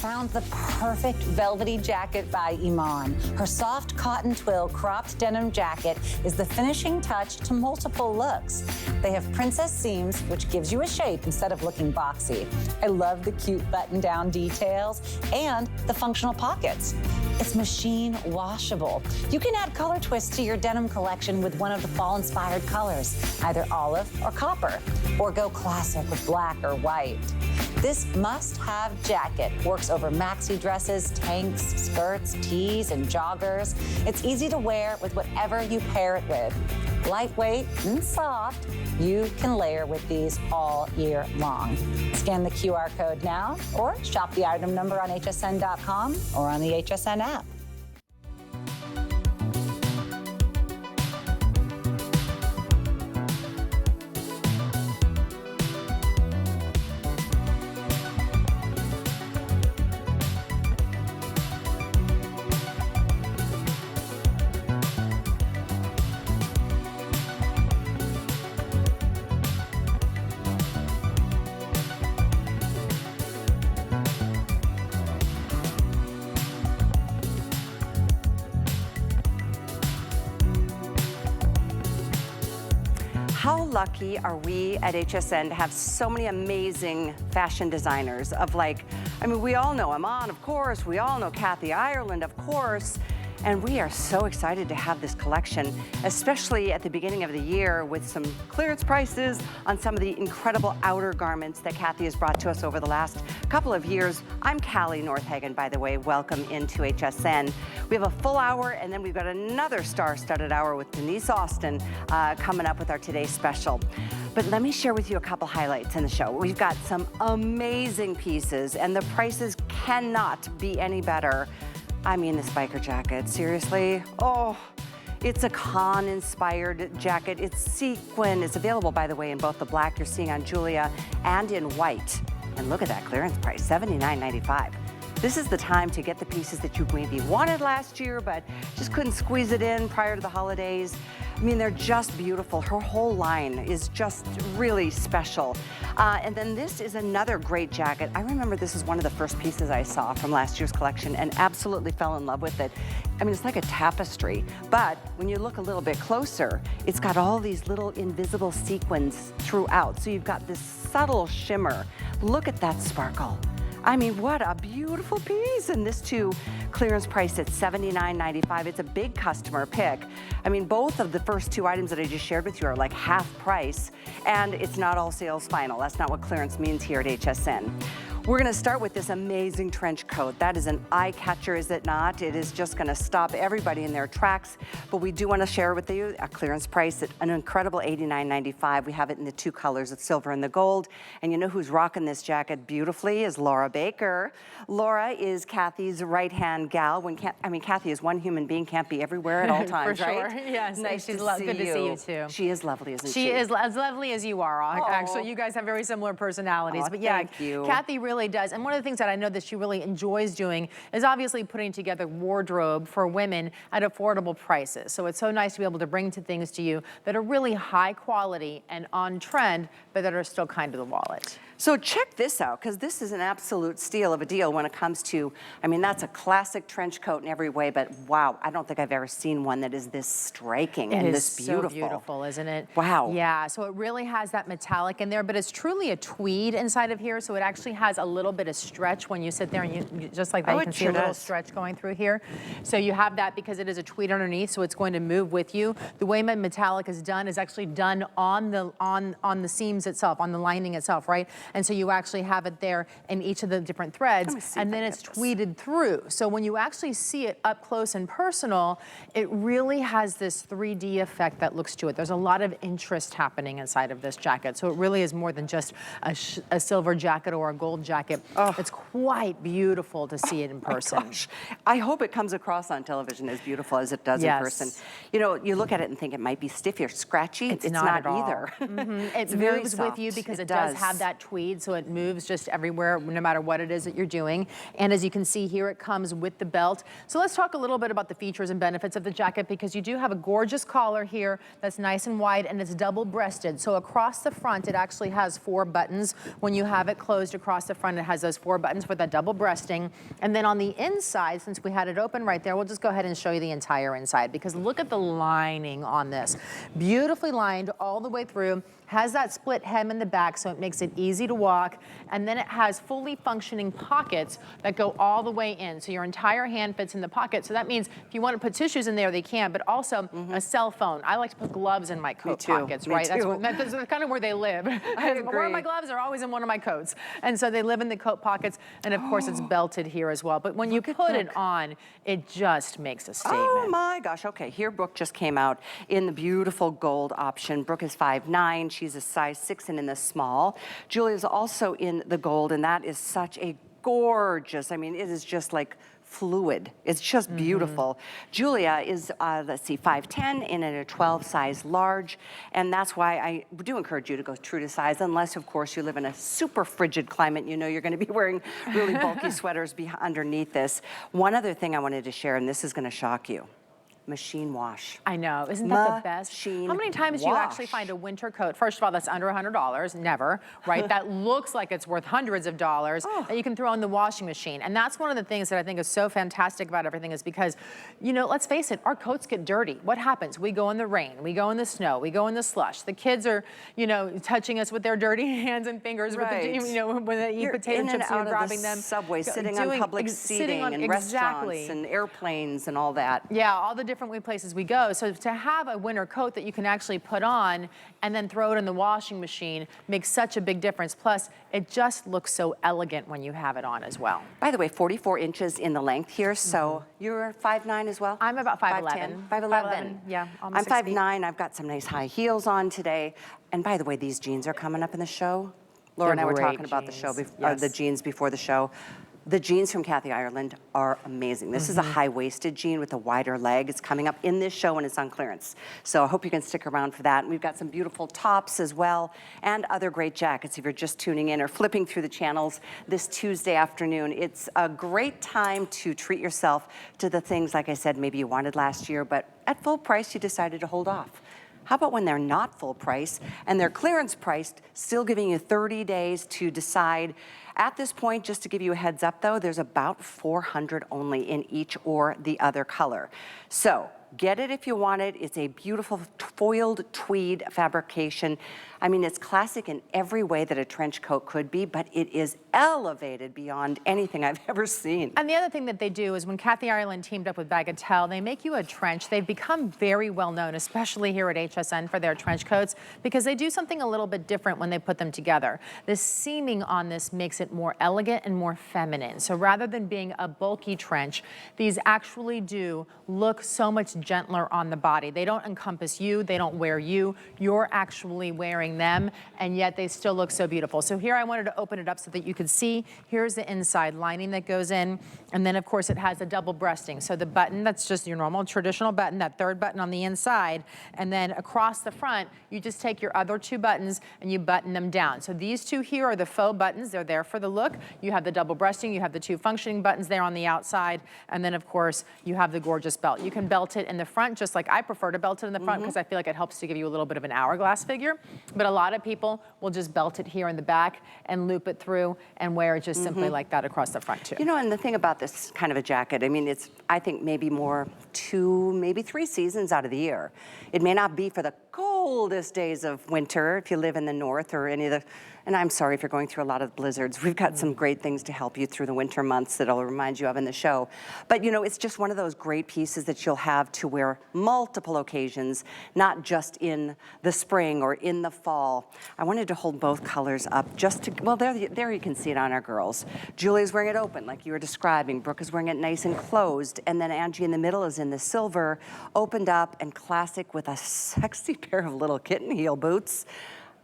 Found the perfect velvety jacket by Iman. Her soft cotton twill cropped denim jacket is the finishing touch to multiple looks. They have princess seams, which gives you a shape instead of looking boxy. I love the cute button-down details and the functional pockets. It's machine washable. You can add color twists to your denim collection with one of the fall-inspired colors, either olive or copper, or go classic with black or white. This must-have jacket works over maxi dresses, tanks, skirts, tees, and joggers. It's easy to wear with whatever you pair it with. Lightweight and soft, you can layer with these all year long. Scan the QR code now or shop the item number on hsn.com or on the HSN app. How lucky are we at HSN to have so many amazing fashion designers of we all know Iman, of course, we all know Kathy Ireland, of course, and we are so excited to have this collection, especially at the beginning of the year with some clearance prices on some of the incredible outer garments that Kathy has brought to us over the last couple of years. I'm Callie Northagen, by the way. Welcome into HSN. We have a full hour, and then we've got another star-studded hour with Denise Austin coming up with our Today's Special. But let me share with you a couple highlights in the show. We've got some amazing pieces, and the prices cannot be any better. I mean, this biker jacket, seriously. Oh, it's a con-inspired jacket. It's sequin. It's available, by the way, in both the black you're seeing on Julia and in white. And look at that clearance price, $79.95. This is the time to get the pieces that you maybe wanted last year, but just couldn't squeeze it in prior to the holidays. I mean, they're just beautiful. Her whole line is just really special. And then this is another great jacket. I remember this is one of the first pieces I saw from last year's collection and absolutely fell in love with it. I mean, it's like a tapestry, but when you look a little bit closer, it's got all these little invisible sequins throughout. So you've got this subtle shimmer. Look at that sparkle. I mean, what a beautiful piece. And this too, clearance price at $79.95. It's a big customer pick. I mean, both of the first two items that I just shared with you are like half price, and it's not all sales final. That's not what clearance means here at HSN. We're gonna start with this amazing trench coat. That is an eye catcher, is it not? It is just gonna stop everybody in their tracks, but we do wanna share with you a clearance price at an incredible $89.95. We have it in the two colors, the silver and the gold. And you know who's rocking this jacket beautifully is Laura Baker. Laura is Kathy's right-hand gal. Kathy is one human being, can't be everywhere at all times, For sure, right? yes. Nice She's to see good you. to see you too. She is lovely, isn't she? She is as lovely as you are, actually. You guys have very similar personalities. Oh, but yeah, thank you. Kathy really does. And one of the things that I know that she really enjoys doing is obviously putting together wardrobe for women at affordable prices. So it's so nice to be able to bring things to you that are really high quality and on trend, but that are still kind of the wallet. So check this out, because this is an absolute steal of a deal when it comes to, I mean, that's a classic trench coat in every way, but wow, I don't think I've ever seen one that is this striking and this beautiful. It is so beautiful, isn't it? Wow. Yeah, so it really has that metallic in there, but it's truly a tweed inside of here, so it actually has a little bit of stretch when you sit there, and you just like that, you can see a little stretch going through here. So you have that because it is a tweed underneath, so it's going to move with you. The way my metallic is done is actually done on the seams itself, on the lining itself, right? And so you actually have it there in each of the different threads, and then it's tweeted through. So when you actually see it up close and personal, it really has this 3D effect that looks to it. There's a lot of interest happening inside of this jacket. So it really is more than just a silver jacket or a gold jacket. Oh. It's quite beautiful to see it in person. Gosh. I hope it comes across on television as beautiful as it does in person. You know, you look at it and think it might be stiff or scratchy. It's not at all. either. It very moves soft. with you because it does have that tweed tweed, so it moves just everywhere, no matter what it is that you're doing. And as you can see here, it comes with the belt. So let's talk a little bit about the features and benefits of the jacket, because you do have a gorgeous collar here that's nice and wide, and it's double-breasted. So across the front, it actually has 4 buttons. When you have it closed across the front, it has those 4 buttons for that double breasting. And then on the inside, since we had it open right there, we'll just go ahead and show you the entire inside, because look at the lining on this. Beautifully lined all the way through, has that split hem in the back, so it makes it easy to walk. And then it has fully functioning pockets that go all the way in. So your entire hand fits in the pocket. So that means if you want to put tissues in there, they can, but also a cell phone. I like to put gloves in my coat pockets, right? That's kind of where they live. I agree. One of my gloves are always in one of my coats. And so they live in the coat pockets. And of course, it's belted here as well. But when you put it on, it just makes a statement. Oh my gosh, okay, here Brooke just came out in the beautiful gold option. Brooke is 5'9", she's a size 6 and in the small. Julia's also in the gold, and that is such a gorgeous, I mean, it is just like fluid. It's just beautiful. Julia is, let's see, 5'10" and in a 12 size large, and that's why I do encourage you to go true to size, unless, of course, you live in a super frigid climate. You know you're going to be wearing really bulky sweaters underneath this. One other thing I wanted to share, and this is going to shock you. Machine wash. I know, isn't that the best? Machine How many times do you actually find a winter coat, first of all, that's under $100, never, right? That looks like it's worth hundreds of dollars that you can throw in the washing machine. And that's one of the things that I think is so fantastic about everything, is because, you know, let's face it, our coats get dirty. What happens? We go in the rain, we go in the snow, we go in the slush. The kids are, you know, touching us with their dirty hands and fingers, with the, you know, when they eat potato chips, you're grabbing them. Subway, sitting on public seating and restaurants and airplanes and all that. Yeah, all the different places we go. So to have a winter coat that you can actually put on and then throw it in the washing machine makes such a big difference. Plus, it just looks so elegant when you have it on as well. By the way, 44 inches in the length here, so you're 5'9" as well? I'm about 5'11". 5'11". Yeah, I'm almost 6 feet. 5'9". I've got some nice high heels on today. And by the way, these jeans are coming up in the show. Laura and I were talking about the show, the jeans before the show. The jeans from Kathy Ireland are amazing. This is a high-waisted jean with a wider leg. It's coming up in this show and it's on clearance. So I hope you can stick around for that. And we've got some beautiful tops as well and other great jackets if you're just tuning in or flipping through the channels this Tuesday afternoon. It's a great time to treat yourself to the things, like I said, maybe you wanted last year, but at full price you decided to hold off. How about when they're not full price and they're clearance priced, still giving you 30 days to decide? At this point, just to give you a heads up though, there's about 400 only in each or the other color. So get it if you want it. It's a beautiful foiled tweed fabrication. I mean, it's classic in every way that a trench coat could be, but it is elevated beyond anything I've ever seen. And the other thing that they do is when Kathy Ireland teamed up with Bagatelle, they make you a trench. They've become very well known, especially here at HSN, for their trench coats, because they do something a little bit different when they put them together. The seaming on this makes it more elegant and more feminine. So rather than being a bulky trench, these actually do look so much gentler on the body. They don't encompass you, they don't wear you. You're actually wearing them, and yet they still look so beautiful. So here I wanted to open it up so that you could see. Here's the inside lining that goes in, and then of course it has a double breasting. So the button, that's just your normal traditional button, that third button on the inside, and then across the front, you just take your other 2 buttons and you button them down. So these 2 here are the faux buttons. They're there for the look. You have the double breasting, you have the 2 functioning buttons there on the outside, and then of course you have the gorgeous belt. You can belt it in the front, just like I prefer to belt it in the front because I feel like it helps to give you a little bit of an hourglass figure. But a lot of people will just belt it here in the back and loop it through and wear it just simply like that across the front too. You know, and the thing about this kind of a jacket, I mean, it's, I think maybe more 2, maybe 3 seasons out of the year. It may not be for the coldest days of winter if you live in the north or any of the, and I'm sorry if you're going through a lot of blizzards. We've got some great things to help you through the winter months that I'll remind you of in the show. But you know, it's just one of those great pieces that you'll have to wear multiple occasions, not just in the spring or in the fall. I wanted to hold both colors up just to, well, there you can see it on our girls. Julie's wearing it open like you were describing. Brooke is wearing it nice and closed. And then Angie in the middle is in the silver, opened up and classic with a sexy pair of little kitten heel boots.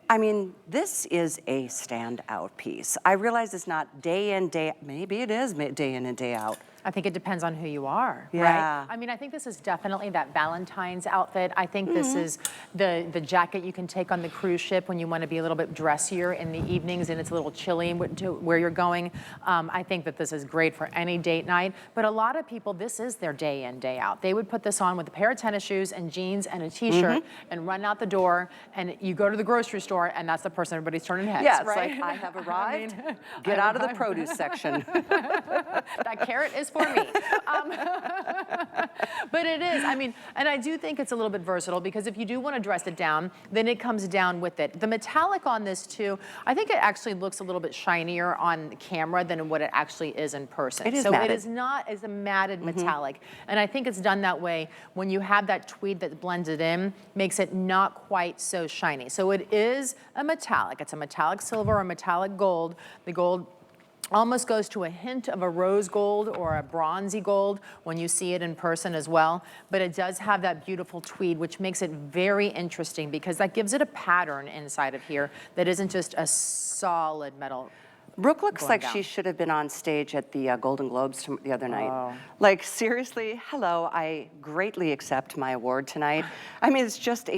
I mean, this is a standout piece. I realize it's not day in, day, maybe it is day in and day out. I think it depends on who you are, Yeah. right? I mean, I think this is definitely that Valentine's outfit. I think this is the jacket you can take on the cruise ship when you want to be a little bit dressier in the evenings and it's a little chilly to where you're going. I think that this is great for any date night, but a lot of people, this is their day in, day out. They would put this on with a pair of tennis shoes and jeans and a t-shirt and run out the door, and you go to the grocery store and that's the person everybody's turning heads, Yeah, it's right? like, I have arrived. Get out of the produce section. That carrot is for me. But it is, I mean, and I do think it's a little bit versatile because if you do want to dress it down, then it comes down with it. The metallic on this too, I think it actually looks a little bit shinier on camera than what it actually is in person. It is so matted. it is not as a matted metallic. And I think it's done that way when you have that tweed that blends it in, makes it not quite so shiny. So it is a metallic. It's a metallic silver or metallic gold. The gold almost goes to a hint of a rose gold or a bronzy gold when you see it in person as well. But it does have that beautiful tweed, which makes it very interesting because that gives it a pattern inside of here that isn't just a solid metal. Brooke looks like down. she should have been on stage at the Golden Globes the other night. Like, seriously, hello, I greatly accept my award tonight. I mean, it's just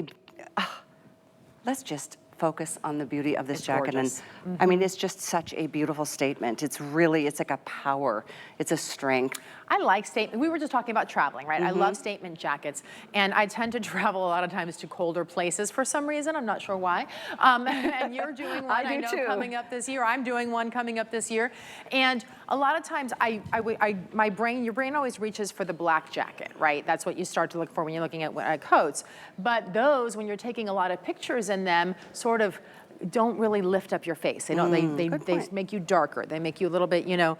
let's just focus on the beauty of this jacket. Gorgeous. And I mean, it's just such a beautiful statement. It's really, it's like a power. It's a strength. I like statement. We were just talking about traveling, right? I love statement jackets, and I tend to travel a lot of times to colder places for some reason. I'm not sure why. And you're doing one. I know too. Coming up this year. I'm doing one coming up this year, and a lot of times, your brain always reaches for the black jacket, right? That's what you start to look for when you're looking at coats. But those, when you're taking a lot of pictures in them, sort of don't really lift up your face. They don't. They make you darker. They make you a little bit, you know,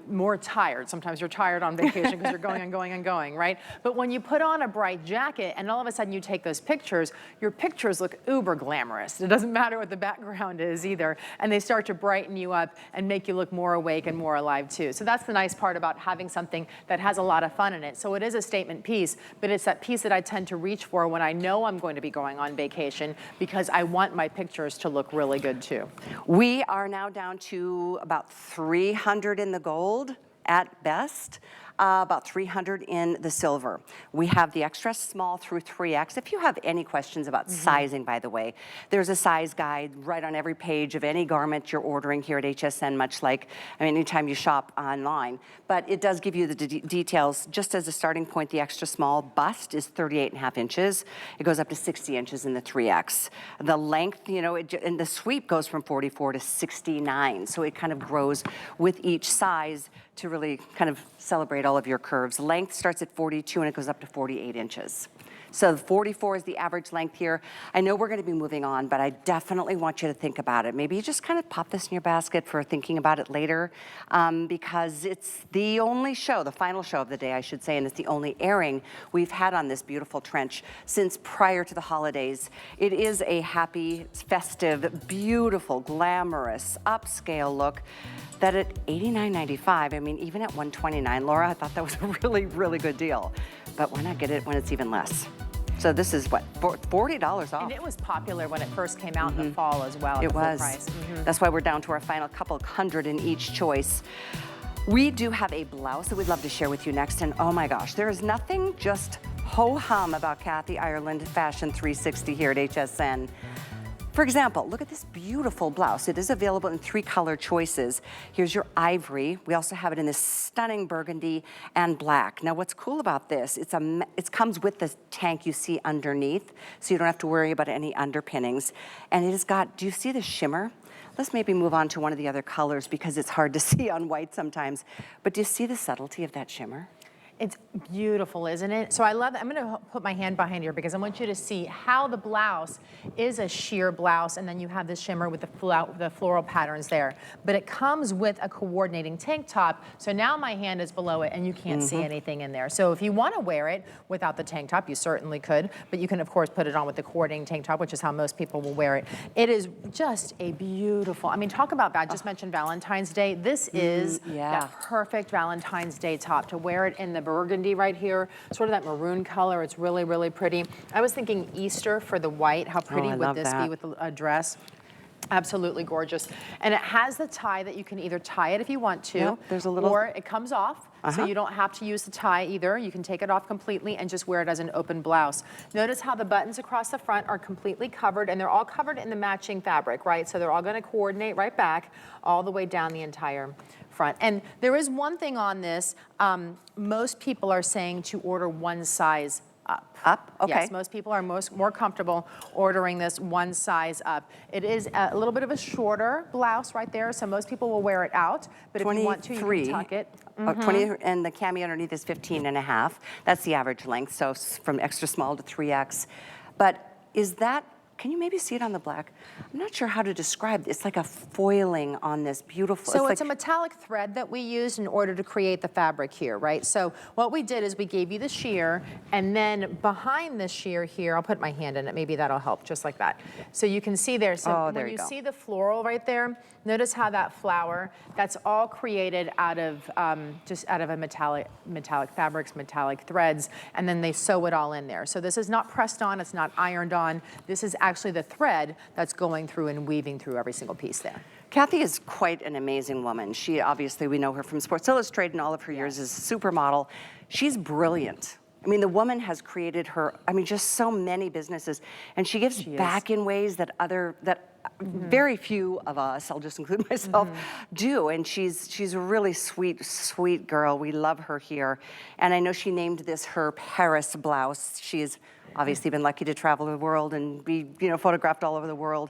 more tired. Sometimes you're tired on vacation because you're going and going and going, right? But when you put on a bright jacket and all of a sudden you take those pictures, your pictures look uber glamorous. It doesn't matter what the background is either, and they start to brighten you up and make you look more awake and more alive too. So that's the nice part about having something that has a lot of fun in it. So it is a statement piece, but it's that piece that I tend to reach for when I know I'm going to be going on vacation because I want my pictures to look really good too. We are now down to about 300 in the gold at best. About 300 in the silver. We have the extra small through 3X. If you have any questions about sizing, by the way, there's a size guide right on every page of any garment you're ordering here at HSN, much like anytime you shop online. But it does give you the details. Just as a starting point, the extra small bust is 38.5 inches. It goes up to 60 inches in the 3X. The length, you know, and the sweep goes from 44 to 69. So it kind of grows with each size to really kind of celebrate all of your curves. Length starts at 42 and it goes up to 48 inches. So 44 is the average length here. I know we're going to be moving on, but I definitely want you to think about it. Maybe you just kind of pop this in your basket for thinking about it later, because it's the only show, the final show of the day, I should say, and it's the only airing we've had on this beautiful trench since prior to the holidays. It is a happy, festive, beautiful, glamorous, upscale look that at $89.95, I mean, even at $129, Laura, I thought that was a really, really good deal. But why not get it when it's even less? So this is what, $40 off. And it was popular when it first came out in the fall as well. It was. Price. That's why we're down to our final couple hundred in each choice. We do have a blouse that we'd love to share with you next. And oh my gosh, there is nothing just ho-hum about Kathy Ireland Fashion 360 here at HSN. For example, look at this beautiful blouse. It is available in 3 color choices. Here's your ivory. We also have it in this stunning burgundy and black. Now, what's cool about this, it comes with the tank you see underneath, so you don't have to worry about any underpinnings. And it has got, do you see the shimmer? Let's maybe move on to one of the other colors because it's hard to see on white sometimes. But do you see the subtlety of that shimmer? It's beautiful, isn't it? So I love it. I'm gonna put my hand behind here because I want you to see how the blouse is a sheer blouse, and then you have the shimmer with the floral patterns there. But it comes with a coordinating tank top, so now my hand is below it and you can't see anything in there. So if you wanna wear it without the tank top, you certainly could, but you can of course put it on with the coordinating tank top, which is how most people will wear it. It is just a beautiful, I mean, talk about, I just mentioned Valentine's Day. This is that perfect Valentine's Day top to wear it in the burgundy right here, sort of that maroon color. It's really, really pretty. I was thinking Easter for the white. How pretty would this be with a dress? Absolutely gorgeous. And it has the tie that you can either tie it if you want to, yep, there's a little, or it comes off, so you don't have to use the tie either. You can take it off completely and just wear it as an open blouse. Notice how the buttons across the front are completely covered, and they're all covered in the matching fabric, right? So they're all gonna coordinate right back all the way down the entire front. And there is one thing on this, most people are saying to order one size up. Okay. Yes, most people are more comfortable ordering this one size up. It is a little bit of a shorter blouse right there, so most people will wear it out, but if you want to, you can tuck it. 20, and the cami underneath is 15.5. That's the average length, so from extra small to 3X. But is that, can you maybe see it on the black? I'm not sure how to describe it. It's like a foiling on this beautiful. So it's a metallic thread that we used in order to create the fabric here, right? So what we did is we gave you the sheer, and then behind the sheer here, I'll put my hand in it, maybe that'll help, just like that. So you can see there, so when you see the floral right there, notice how that flower, that's all created out of, just out of a metallic fabrics, metallic threads, and then they sew it all in there. So this is not pressed on, it's not ironed on, this is actually the thread that's going through and weaving through every single piece there. Kathy is quite an amazing woman. She obviously, we know her from Sports Illustrated and all of her years as a supermodel. She's brilliant. I mean, the woman has created her, I mean, just so many businesses, and she gives back in ways that very few of us, I'll just include myself, do. And she's a really sweet, sweet girl. We love her here. And I know she named this her Paris blouse. She's obviously been lucky to travel the world and be, photographed all over the world.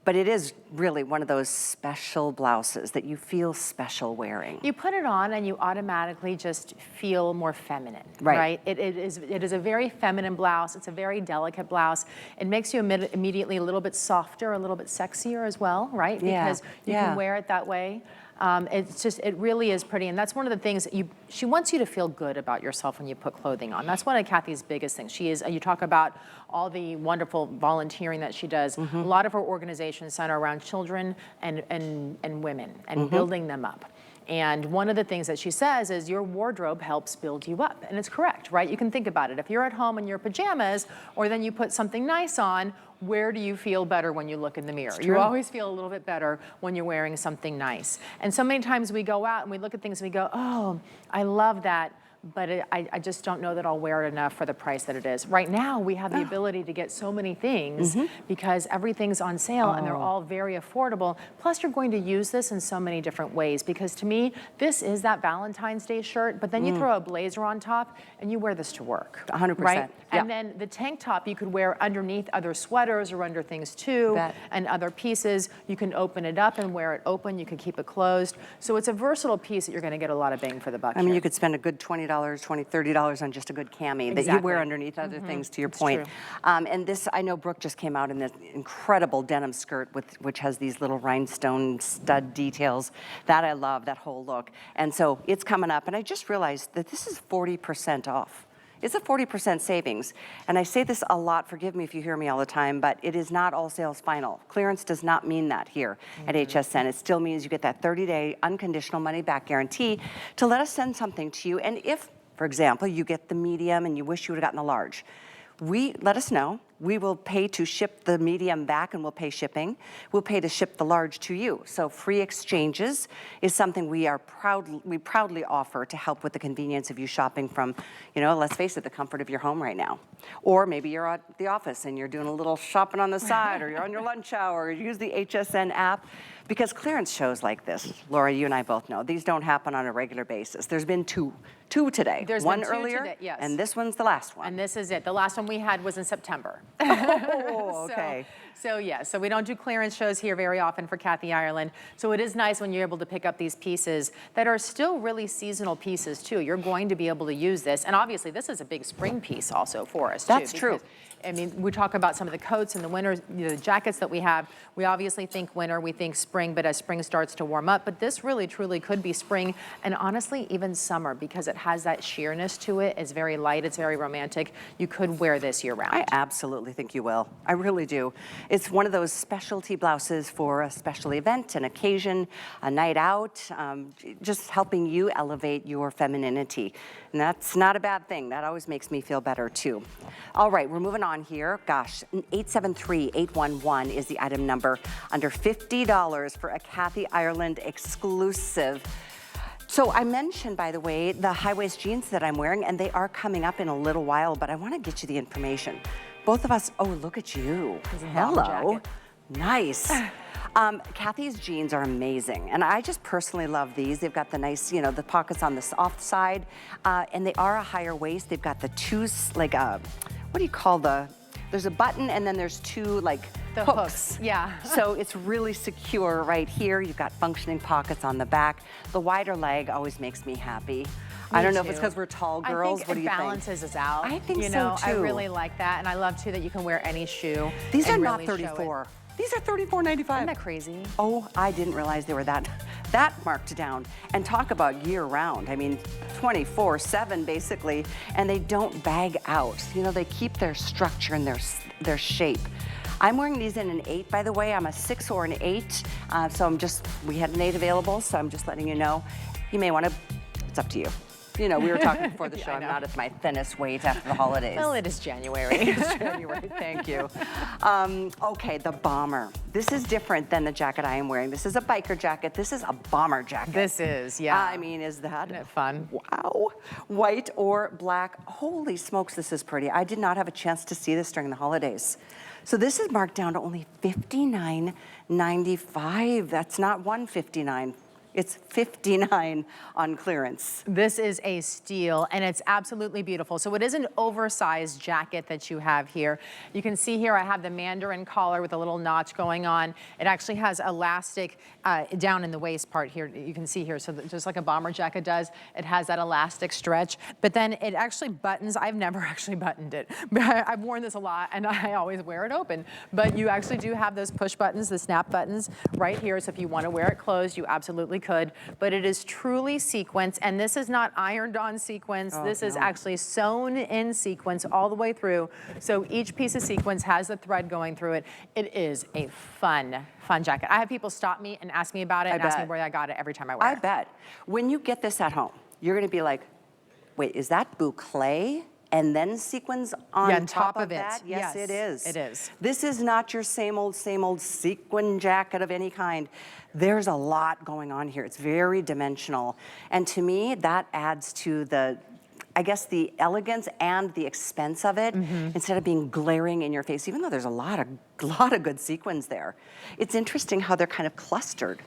But it is really one of those special blouses that you feel special wearing. You put it on and you automatically just feel more feminine, right? It is a very feminine blouse. It's a very delicate blouse. It makes you immediately a little bit softer, a little bit sexier as well, right? Because you can wear it that way. It really is pretty, and that's one of the things that she wants you to feel good about yourself when you put clothing on. That's one of Kathy's biggest things. You talk about all the wonderful volunteering that she does. A lot of her organizations center around children and women and building them up. And one of the things that she says is your wardrobe helps build you up. And it's correct, right? You can think about it. If you're at home in your pajamas, or then you put something nice on, where do you feel better when you look in the mirror? You always feel a little bit better when you're wearing something nice. And so many times we go out and we look at things and we go, oh, I love that, but I just don't know that I'll wear it enough for the price that it is. Right now, we have the ability to get so many things because everything's on sale and they're all very affordable. Plus, you're going to use this in so many different ways because to me, this is that Valentine's Day shirt, but then you throw a blazer on top and you wear this to work. 100%. Right? And then the tank top you could wear underneath other sweaters or under things too, and other pieces. You can open it up and wear it open. You can keep it closed. So it's a versatile piece that you're going to get a lot of bang for the buck. I mean, you could spend a good $20, $30 on just a good cami that you wear underneath other things, to your point. And this, I know Brooke just came out in this incredible denim skirt which has these little rhinestone stud details. That I love, that whole look. And so it's coming up, and I just realized that this is 40% off. It's a 40% savings. And I say this a lot, forgive me if you hear me all the time, but it is not all sales final. Clearance does not mean that here at HSN. It still means you get that 30-day unconditional money-back guarantee to let us send something to you. And if, for example, you get the medium and you wish you would have gotten the large, let us know. We will pay to ship the medium back and we'll pay shipping. We'll pay to ship the large to you. So free exchanges is something we proudly offer to help with the convenience of you shopping from, let's face it, the comfort of your home right now. Or maybe you're at the office and you're doing a little shopping on the side, or you're on your lunch hour, or you use the HSN app. Because clearance shows like this, Laura, you and I both know, these don't happen on a regular basis. There's been two today. There's one been two earlier, today, yes. And this one's the last one. And this is it. The last one we had was in September. Oh, okay. So we don't do clearance shows here very often for Kathy Ireland. So it is nice when you're able to pick up these pieces that are still really seasonal pieces too. You're going to be able to use this. And obviously this is a big spring piece also for us too. That's true. I mean, we talk about some of the coats and the winter, the jackets that we have. We obviously think winter, we think spring, but as spring starts to warm up, but this really truly could be spring and honestly even summer because it has that sheerness to it. It's very light, it's very romantic. You could wear this year round. I absolutely absolutely think you will. I really do. It's one of those specialty blouses for a special event, an occasion, a night out, just helping you elevate your femininity. And that's not a bad thing. That always makes me feel better too. All right, we're moving on here. Gosh, 873-811 is the item number. Under $50 for a Kathy Ireland exclusive. So I mentioned, by the way, the high-waist jeans that I'm wearing, and they are coming up in a little while, but I want to get you the information. Both of us, oh, look at you. Hello. Nice. Kathy's jeans are amazing, and I just personally love these. They've got the nice, you know, the pockets on the off side, and they are a higher waist. They've got the two, like, what do you call there's a button, and then there's two, like, the hooks. Yeah. So it's really secure right here. You've got functioning pockets on the back. The wider leg always makes me happy. I don't know if it's because we're tall girls. What do you think? It balances us out. I think you so know, too. I really like that, and I love too that you can wear any shoe. These are really not 34. These are $34.95. Isn't that crazy? Oh, I didn't realize they were that marked down. And talk about year round. I mean, 24/7 basically, and they don't bag out. You know, they keep their structure and their shape. I'm wearing these in an 8, by the way. I'm a 6 or an 8, so we had an 8 available, so I'm just letting you know. You may want to, it's up to you. You know, we were talking before the show, I'm not at my thinnest weight after the holidays. Well, it is January. It's January, thank you. Okay, the bomber. This is different than the jacket I am wearing. This is a biker jacket. This is a bomber jacket. This is, yeah. I mean, is that? Isn't it fun? Wow. White or black. Holy smokes, this is pretty. I did not have a chance to see this during the holidays. So this is marked down to only $59.95. That's not $159. It's $59 on clearance. This is a steal, and it's absolutely beautiful. So it is an oversized jacket that you have here. You can see here I have the mandarin collar with a little notch going on. It actually has elastic down in the waist part here. You can see here, so just like a bomber jacket does, it has that elastic stretch. But then it actually buttons. I've never actually buttoned it, but I've worn this a lot, and I always wear it open. But you actually do have those push buttons, the snap buttons right here. So if you want to wear it closed, you absolutely could, but it is truly sequence, and this is not ironed on sequence. This is actually sewn in sequence all the way through. So each piece of sequence has the thread going through it. It is a fun jacket. I have people stop me and ask me about it and ask me where I got it every time I wear it. I bet. When you get this at home, you're gonna be like, wait, is that boucle? And then sequins on top of that? Yes, it is. It is. This is not your same old sequin jacket of any kind. There's a lot going on here. It's very dimensional. And to me, that adds to the, I guess, the elegance and the expense of it, instead of being glaring in your face, even though there's a lot of good sequins there. It's interesting how they're kind of clustered.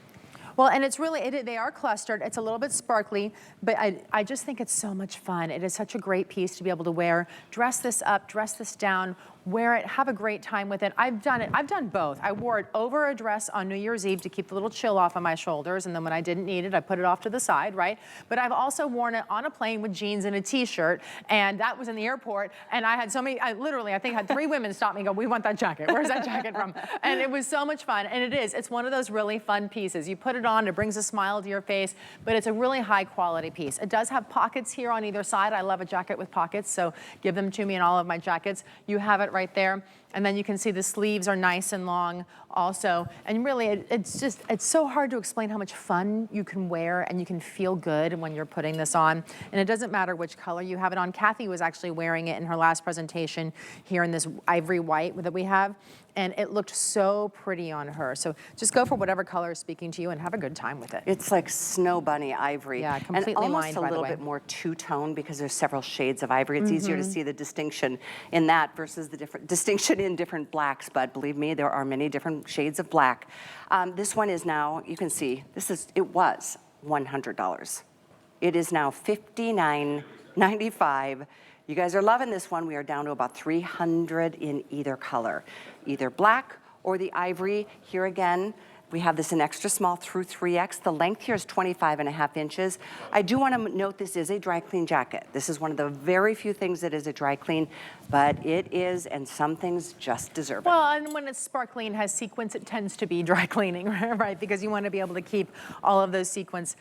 Well, and it's really, they are clustered. It's a little bit sparkly, but I just think it's so much fun. It is such a great piece to be able to wear. Dress this up, dress this down, wear it, have a great time with it. I've done both. I wore it over a dress on New Year's Eve to keep the little chill off on my shoulders, and then when I didn't need it, I put it off to the side, right? But I've also worn it on a plane with jeans and a t-shirt, and that was in the airport, and I had so many, I think had 3 women stop me and go, we want that jacket. Where's that jacket from? And it was so much fun, and it's one of those really fun pieces. You put it on, it brings a smile to your face, but it's a really high quality piece. It does have pockets here on either side. I love a jacket with pockets, so give them to me in all of my jackets. You have it right there. And then you can see the sleeves are nice and long also. And really, it's so hard to explain how much fun you can wear and you can feel good when you're putting this on. And it doesn't matter which color you have it on. Kathy was actually wearing it in her last presentation here in this ivory white that we have. And it looked so pretty on her. So just go for whatever color is speaking to you and have a good time with it. It's like snow bunny ivory. Yeah, completely and lined, by the way. almost a little bit more two-tone because there's several shades of ivory. It's easier to see the distinction in that versus the distinction in different blacks. But believe me, there are many different shades of black. This one is now, you can see, it was $100. It is now $59.95. You guys are loving this one. We are down to about 300 in either color, either black or the ivory. Here again, We have this in extra small through 3X. The length here is 25.5 inches. I do want to note this is a dry clean jacket. This is one of the very few things that is a dry clean, but it is, and some things just deserve it. Well, and when it's sparkly and has sequins, it tends to be dry cleaning, right? Because you want to be able to keep all of those sequins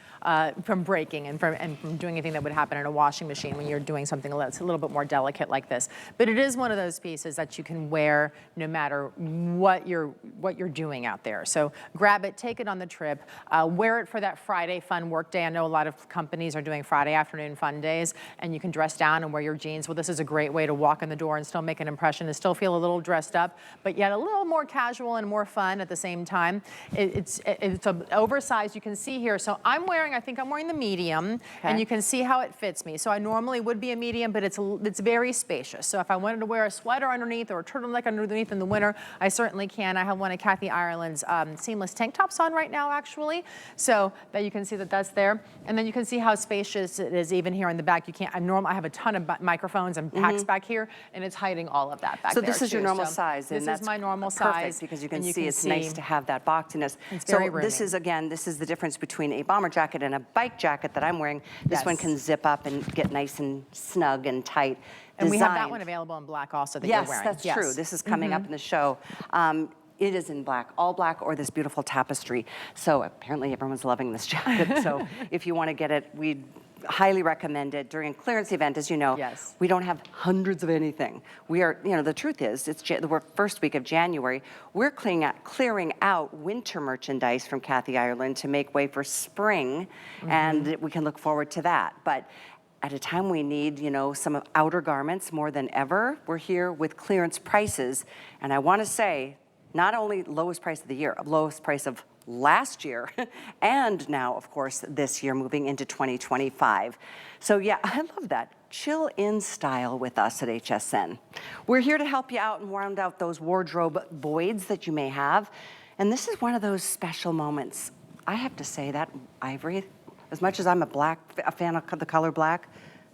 from breaking and from doing anything that would happen in a washing machine when you're doing something that's a little bit more delicate like this. But it is one of those pieces that you can wear no matter what you're doing out there. So grab it, take it on the trip, wear it for that Friday fun work day. I know a lot of companies are doing Friday afternoon fun days, and you can dress down and wear your jeans. Well, this is a great way to walk in the door and still make an impression and still feel a little dressed up, but yet a little more casual and more fun at the same time. It's oversized, you can see here. So I'm wearing, I think I'm wearing the medium, and you can see how it fits me. So I normally would be a medium, but it's very spacious. So if I wanted to wear a sweater underneath or a turtleneck underneath in the winter, I certainly can. I have one of Kathy Ireland's seamless tank tops on right now, actually, so that you can see that that's there. And then you can see how spacious it is even here in the back. I have a ton of microphones and packs back here, and it's hiding all of that back there. So this is your normal size. This is my normal perfect, size. Because you can see it's nice to have that boxiness. It's very so this is, again, this is the difference between a bomber jacket and a bike jacket that I'm wearing. This one can zip up and get nice and snug and tight. And we have that one available in black also that you're wearing. Yes, that's true. This is coming up in the show. It is in black, all black, or this beautiful tapestry. So apparently everyone's loving this jacket. So if you want to get it, we highly recommend it. During a clearance event, as you know, we don't have hundreds of anything. We are, the truth is, it's the first week of January. We're clearing out winter merchandise from Kathy Ireland to make way for spring, and we can look forward to that. But at a time we need, some outer garments more than ever, we're here with clearance prices. And I want to say, not only lowest price of the year, lowest price of last year, and now, of course, this year moving into 2025. So yeah, I love that. Chill in style with us at HSN. We're here to help you out and round out those wardrobe voids that you may have. And this is one of those special moments. I have to say that ivory, as much as I'm a fan of the color black,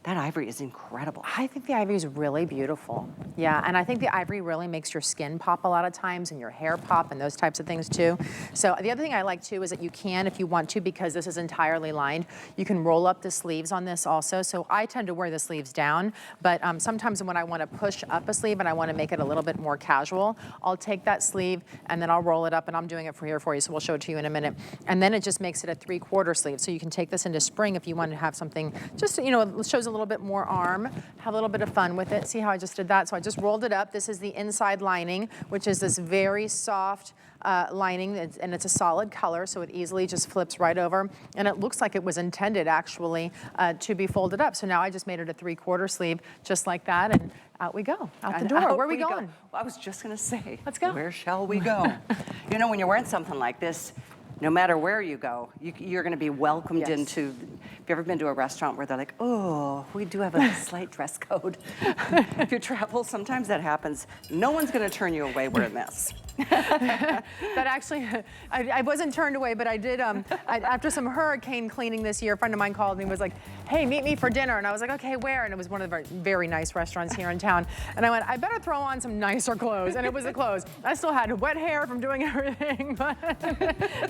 that ivory is incredible. I think the ivory is really beautiful. Yeah, and I think the ivory really makes your skin pop a lot of times and your hair pop and those types of things too. So the other thing I like too is that you can, if you want to, because this is entirely lined, you can roll up the sleeves on this also. So I tend to wear the sleeves down, but sometimes when I want to push up a sleeve and I want to make it a little bit more casual, I'll take that sleeve and then I'll roll it up, and I'm doing it for you, so we'll show it to you in a minute. And then it just makes it a 3/4 sleeve. So you can take this into spring if you want to have something, just, it shows a little bit more arm, have a little bit of fun with it. See how I just did that? So I just rolled it up. This is the inside lining, which is this very soft lining, and it's a solid color, so it easily just flips right over. And it looks like it was intended actually to be folded up. So now I just made it a 3/4 sleeve, just like that, and out we go, out the door. Where are we going? Well, I was just gonna say, let's go. Where shall we go? When you're wearing something like this, no matter where you go, you're going to be welcomed into. Have you ever been to a restaurant where they're like, oh, we do have a slight dress code? If you travel, sometimes that happens. No one's going to turn you away wearing this. That actually, I wasn't turned away, but I did, after some hurricane cleaning this year, a friend of mine called me and was like, hey, meet me for dinner. And I was like, okay, where? And it was one of the very nice restaurants here in town. And I went, I better throw on some nicer clothes. And it was the clothes. I still had wet hair from doing everything, but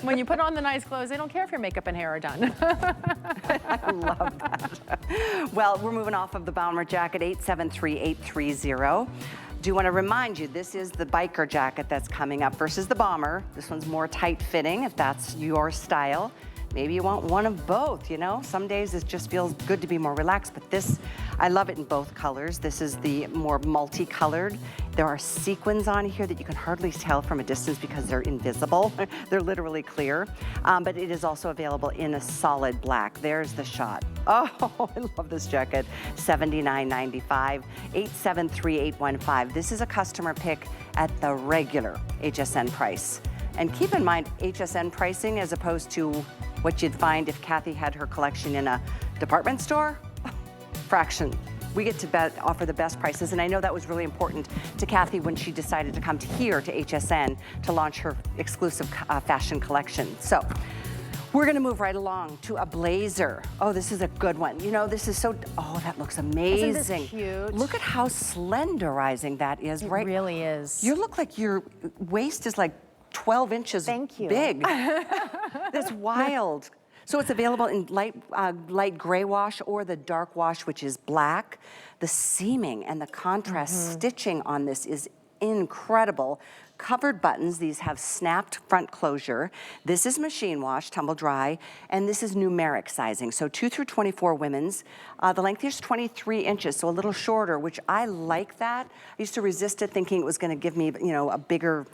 when you put on the nice clothes, they don't care if your makeup and hair are done. I love that. Well, we're moving off of the bomber jacket, 873-830. Do want to remind you, this is the biker jacket that's coming up versus the bomber. This one's more tight fitting if that's your style. Maybe you want one of both, Some days it just feels good to be more relaxed, but this, I love it in both colors. This is the more multicolored. There are sequins on here that you can hardly tell from a distance because they're invisible. They're literally clear, but it is also available in a solid black. There's the shot. Oh, I love this jacket. $79.95, 873-815. This is a customer pick at the regular HSN price. And keep in mind, HSN pricing as opposed to what you'd find if Kathy had her collection in a department store, fraction. We get to offer the best prices, and I know that was really important to Kathy when she decided to come here to HSN to launch her exclusive fashion collection. So we're gonna move right along to a blazer. Oh, this is a good one. This is oh, that looks amazing. Isn't this cute? Look at how slenderizing that is, right? It really is. You look like your waist is like 12 inches Thank you. big. That's wild. So it's available in light gray wash or the dark wash, which is black. The seaming and the contrast stitching on this is incredible. Covered buttons, these have snapped front closure. This is machine wash, tumble dry, and this is numeric sizing. So 2 through 24 women's. The length here is 23 inches, so a little shorter, which I like that. I used to resist it thinking it was gonna give me, you know, a bigger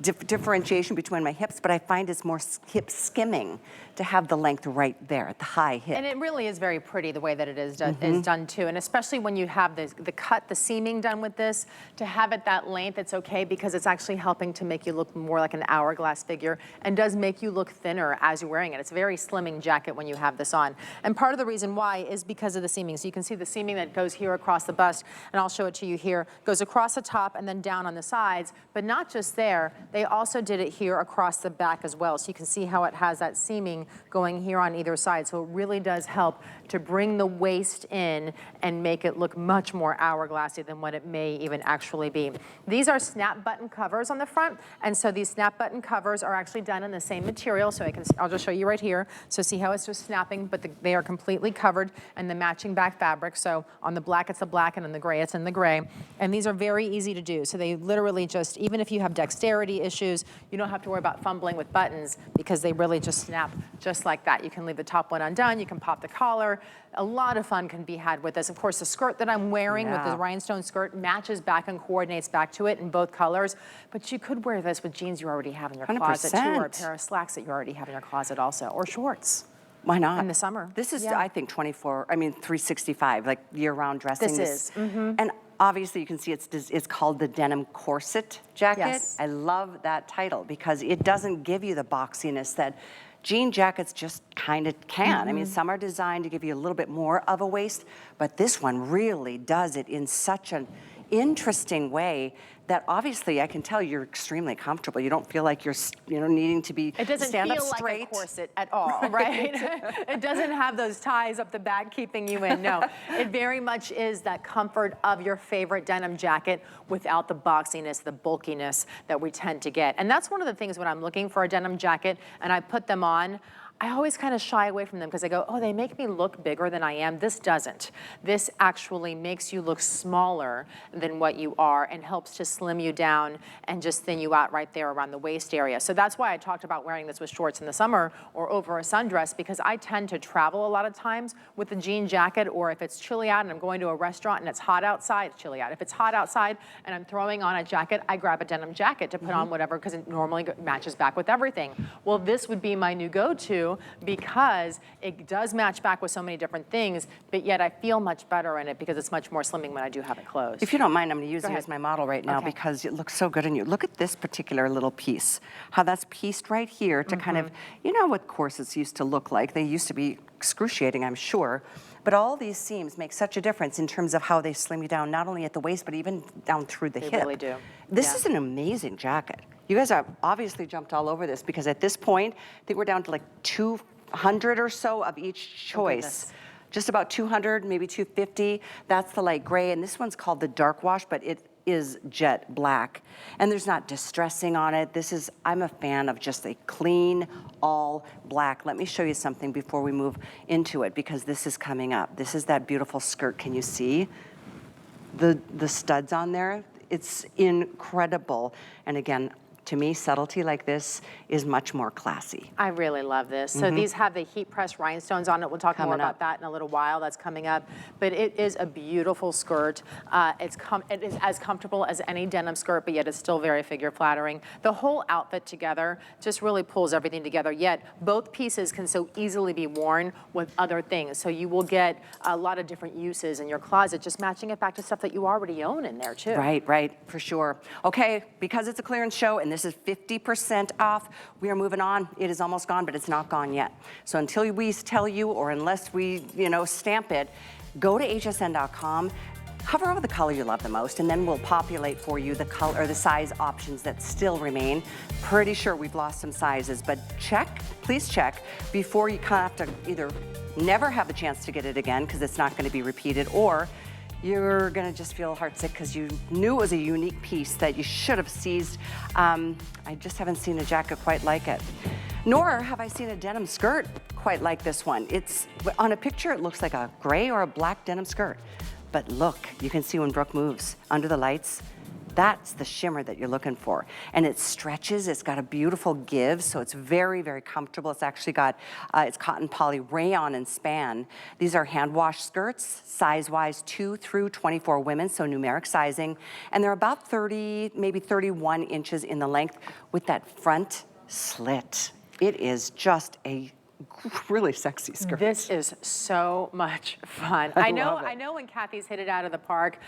differentiation between my hips, but I find it's more hip skimming to have the length right there at the high hip. And it really is very pretty the way that it is done too. And especially when you have the cut, the seaming done with this, to have it that length, it's okay because it's actually helping to make you look more like an hourglass figure and does make you look thinner as you're wearing it. It's a very slimming jacket when you have this on. And part of the reason why is because of the seaming. So you can see the seaming that goes here across the bust, and I'll show it to you here, goes across the top and then down on the sides, but not just there, they also did it here across the back as well. So you can see how it has that seaming going here on either side. So it really does help to bring the waist in and make it look much more hourglassy than what it may even actually be. These are snap button covers on the front, and so these snap button covers are actually done in the same material. So I'll just show you right here. So see how it's just snapping, but they are completely covered in the matching back fabric. So on the black, it's the black, and on the gray, it's in the gray. And these are very easy to do. So they literally just, even if you have dexterity issues, you don't have to worry about fumbling with buttons because they really just snap just like that. You can leave the top one undone, you can pop the collar. A lot of fun can be had with this. Of course, the skirt that I'm wearing with the rhinestone skirt matches back and coordinates back to it in both colors, but you could wear this with jeans you already have in your closet too, or a pair of slacks that you already have in your closet also, or shorts. Why not? In the summer. This is, I think, 365, like year-round dressing. This is. And obviously you can see it's called the denim corset jacket. Yes. I love that title because it doesn't give you the boxiness that jean jackets just kind of can. I mean, some are designed to give you a little bit more of a waist, but this one really does it in such an interesting way that obviously I can tell you're extremely comfortable. You don't feel like you're, needing to be It doesn't stand feel up straight. like a corset at all, right? It doesn't have those ties up the back keeping you in. No, it very much is that comfort of your favorite denim jacket without the boxiness, the bulkiness that we tend to get. And that's one of the things when I'm looking for a denim jacket and I put them on, I always kind of shy away from them because I go, oh, they make me look bigger than I am. This doesn't. This actually makes you look smaller than what you are and helps to slim you down and just thin you out right there around the waist area. So that's why I talked about wearing this with shorts in the summer or over a sundress, because I tend to travel a lot of times with a jean jacket, or if it's chilly out and I'm going to a restaurant and it's hot outside, it's chilly out. If it's hot outside and I'm throwing on a jacket, I grab a denim jacket to put on whatever, because it normally matches back with everything. Well, this would be my new go-to because it does match back with so many different things, but yet I feel much better in it because it's much more slimming when I do have it closed. If you don't mind, I'm going to use you as my model right now because it looks so good on you. Look at this particular little piece, how that's pieced right here to kind of, what corsets used to look like. They used to be excruciating, I'm sure. But all these seams make such a difference in terms of how they slim you down, not only at the waist, but even down through the hip. They really do. This is an amazing jacket. You guys have obviously jumped all over this because at this point, I think we're down to like 200 or so of each choice. Just about 200, maybe 250. That's the light gray, and this one's called the dark wash, but it is jet black. And there's not distressing on it. This is, I'm a fan of just a clean, all black. Let me show you something before we move into it, because this is coming up. This is that beautiful skirt. Can you see the studs on there? It's incredible. And again, to me, subtlety like this is much more classy. I really love this. So these have the heat press rhinestones on it. We'll talk more about that in a little while. That's coming up. But it is a beautiful skirt. It is as comfortable as any denim skirt, but yet it's still very figure flattering. The whole outfit together just really pulls everything together, yet both pieces can so easily be worn with other things. So you will get a lot of different uses in your closet, just matching it back to stuff that you already own in there too. Right, for sure. Okay, because it's a clearance show and this is 50% off, we are moving on. It is almost gone, but it's not gone yet. So until we tell you, or unless we, stamp it, go to hsn.com, hover over the color you love the most, and then we'll populate for you the color or the size options that still remain. Pretty sure we've lost some sizes, but please check before you have to either never have the chance to get it again because it's not going to be repeated, or you're gonna just feel heartsick because you knew it was a unique piece that you should have seized. I just haven't seen a jacket quite like it. Nor have I seen a denim skirt quite like this one. It's, on a picture, it looks like a gray or a black denim skirt. But look, you can see when Brooke moves under the lights, that's the shimmer that you're looking for. And it stretches, it's got a beautiful give, so it's very, very comfortable. It's actually got, it's cotton poly rayon and span. These are hand wash skirts, size-wise 2 through 24 women, so numeric sizing. And they're about 30, maybe 31 inches in the length with that front slit. It is just a really sexy skirt. This is so much fun. I know when Kathy's hit it out of the park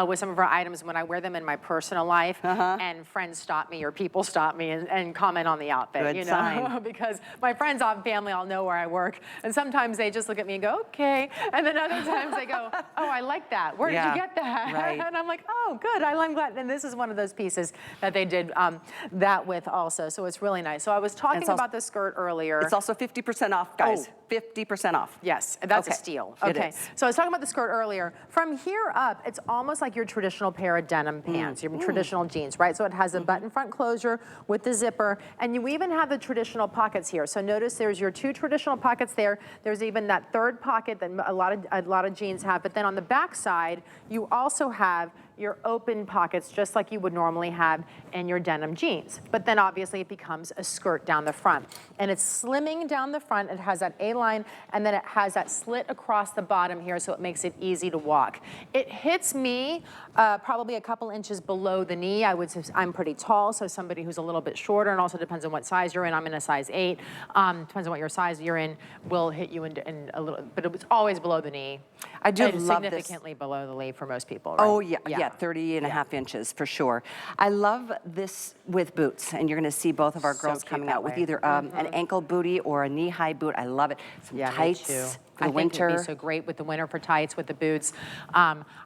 with some of her items, when I wear them in my personal life and friends stop me or people stop me and comment on the outfit, Good you know, sign. because my friends and family all know where I work, and sometimes they just look at me and go, okay, and then other times they go, oh, I like that. Where did you get that? Right. And I'm like, oh, good, I'm glad. And this is one of those pieces that they did that with also, so it's really nice. So I was talking about the skirt earlier. It's also 50% off, guys. 50% off. Yes, that's a steal. Okay, so I was talking about the skirt earlier. From here up, it's almost like your traditional pair of denim pants, your traditional jeans, right? So it has a button front closure with the zipper, and you even have the traditional pockets here. So notice there's your 2 traditional pockets there. There's even that 3rd pocket that a lot of jeans have, but then on the back side, you also have your open pockets just like you would normally have in your denim jeans. But then obviously it becomes a skirt down the front. And it's slimming down the front. It has that A-line and then it has that slit across the bottom here so it makes it easy to walk. It hits me probably a couple inches below the knee. I would say I'm pretty tall, so somebody who's a little bit shorter, and also depends on what size you're in. I'm in a size 8. Depends on what your size you're in, will hit you in a little, but it's always below the knee. I do love this. Significantly below the leg for most people, right? Oh, yeah, 30 and a half inches for sure. I love this with boots, and you're gonna see both of our girls coming out with either an ankle bootie or a knee-high boot. I love it. Some tights for the winter. I think it'd be so great with the winter for tights, with the boots.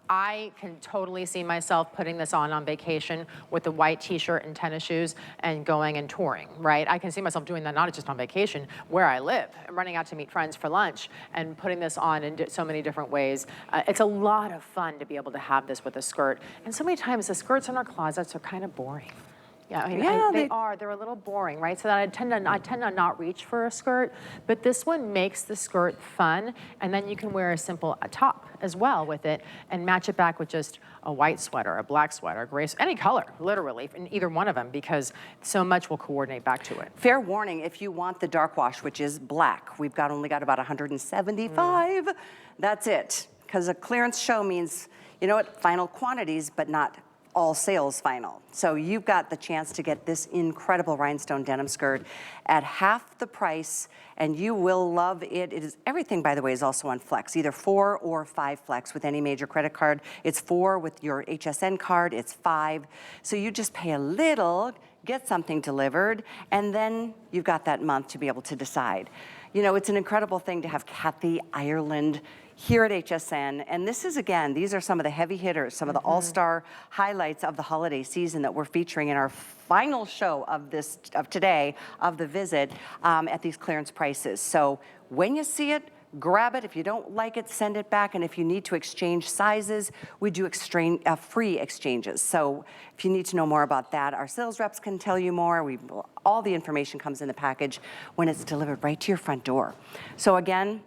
I can totally see myself putting this on vacation with a white t-shirt and tennis shoes and going and touring, right? I can see myself doing that not just on vacation, where I live, running out to meet friends for lunch and putting this on in so many different ways. It's a lot of fun to be able to have this with a skirt. And so many times the skirts in our closets are kind of boring. Yeah, I mean, they are. They're a little boring, right? So that I tend to not reach for a skirt, but this one makes the skirt fun, and then you can wear a simple top as well with it and match it back with just a white sweater, a black sweater, a gray, any color, literally, in either one of them, because so much will coordinate back to it. Fair warning, if you want the dark wash, which is black, we've only got about 175. That's it, because a clearance show means, you know what, final quantities, but not all sales final. So you've got the chance to get this incredible rhinestone denim skirt at half the price, and you will love it. It is, everything, by the way, is also on Flex, either 4 or 5 Flex with any major credit card. It's 4 with your HSN card, it's 5. So you just pay a little, get something delivered, and then you've got that month to be able to decide. You know, it's an incredible thing to have Kathy Ireland here at HSN, and this is, again, these are some of the heavy hitters, some of the all-star highlights of the holiday season that we're featuring in our final show of today, of the visit, at these clearance prices. So when you see it, grab it. If you don't like it, send it back. And if you need to exchange sizes, we do free exchanges. So if you need to know more about that, our sales reps can tell you more. All the information comes in the package when it's delivered right to your front door. So again,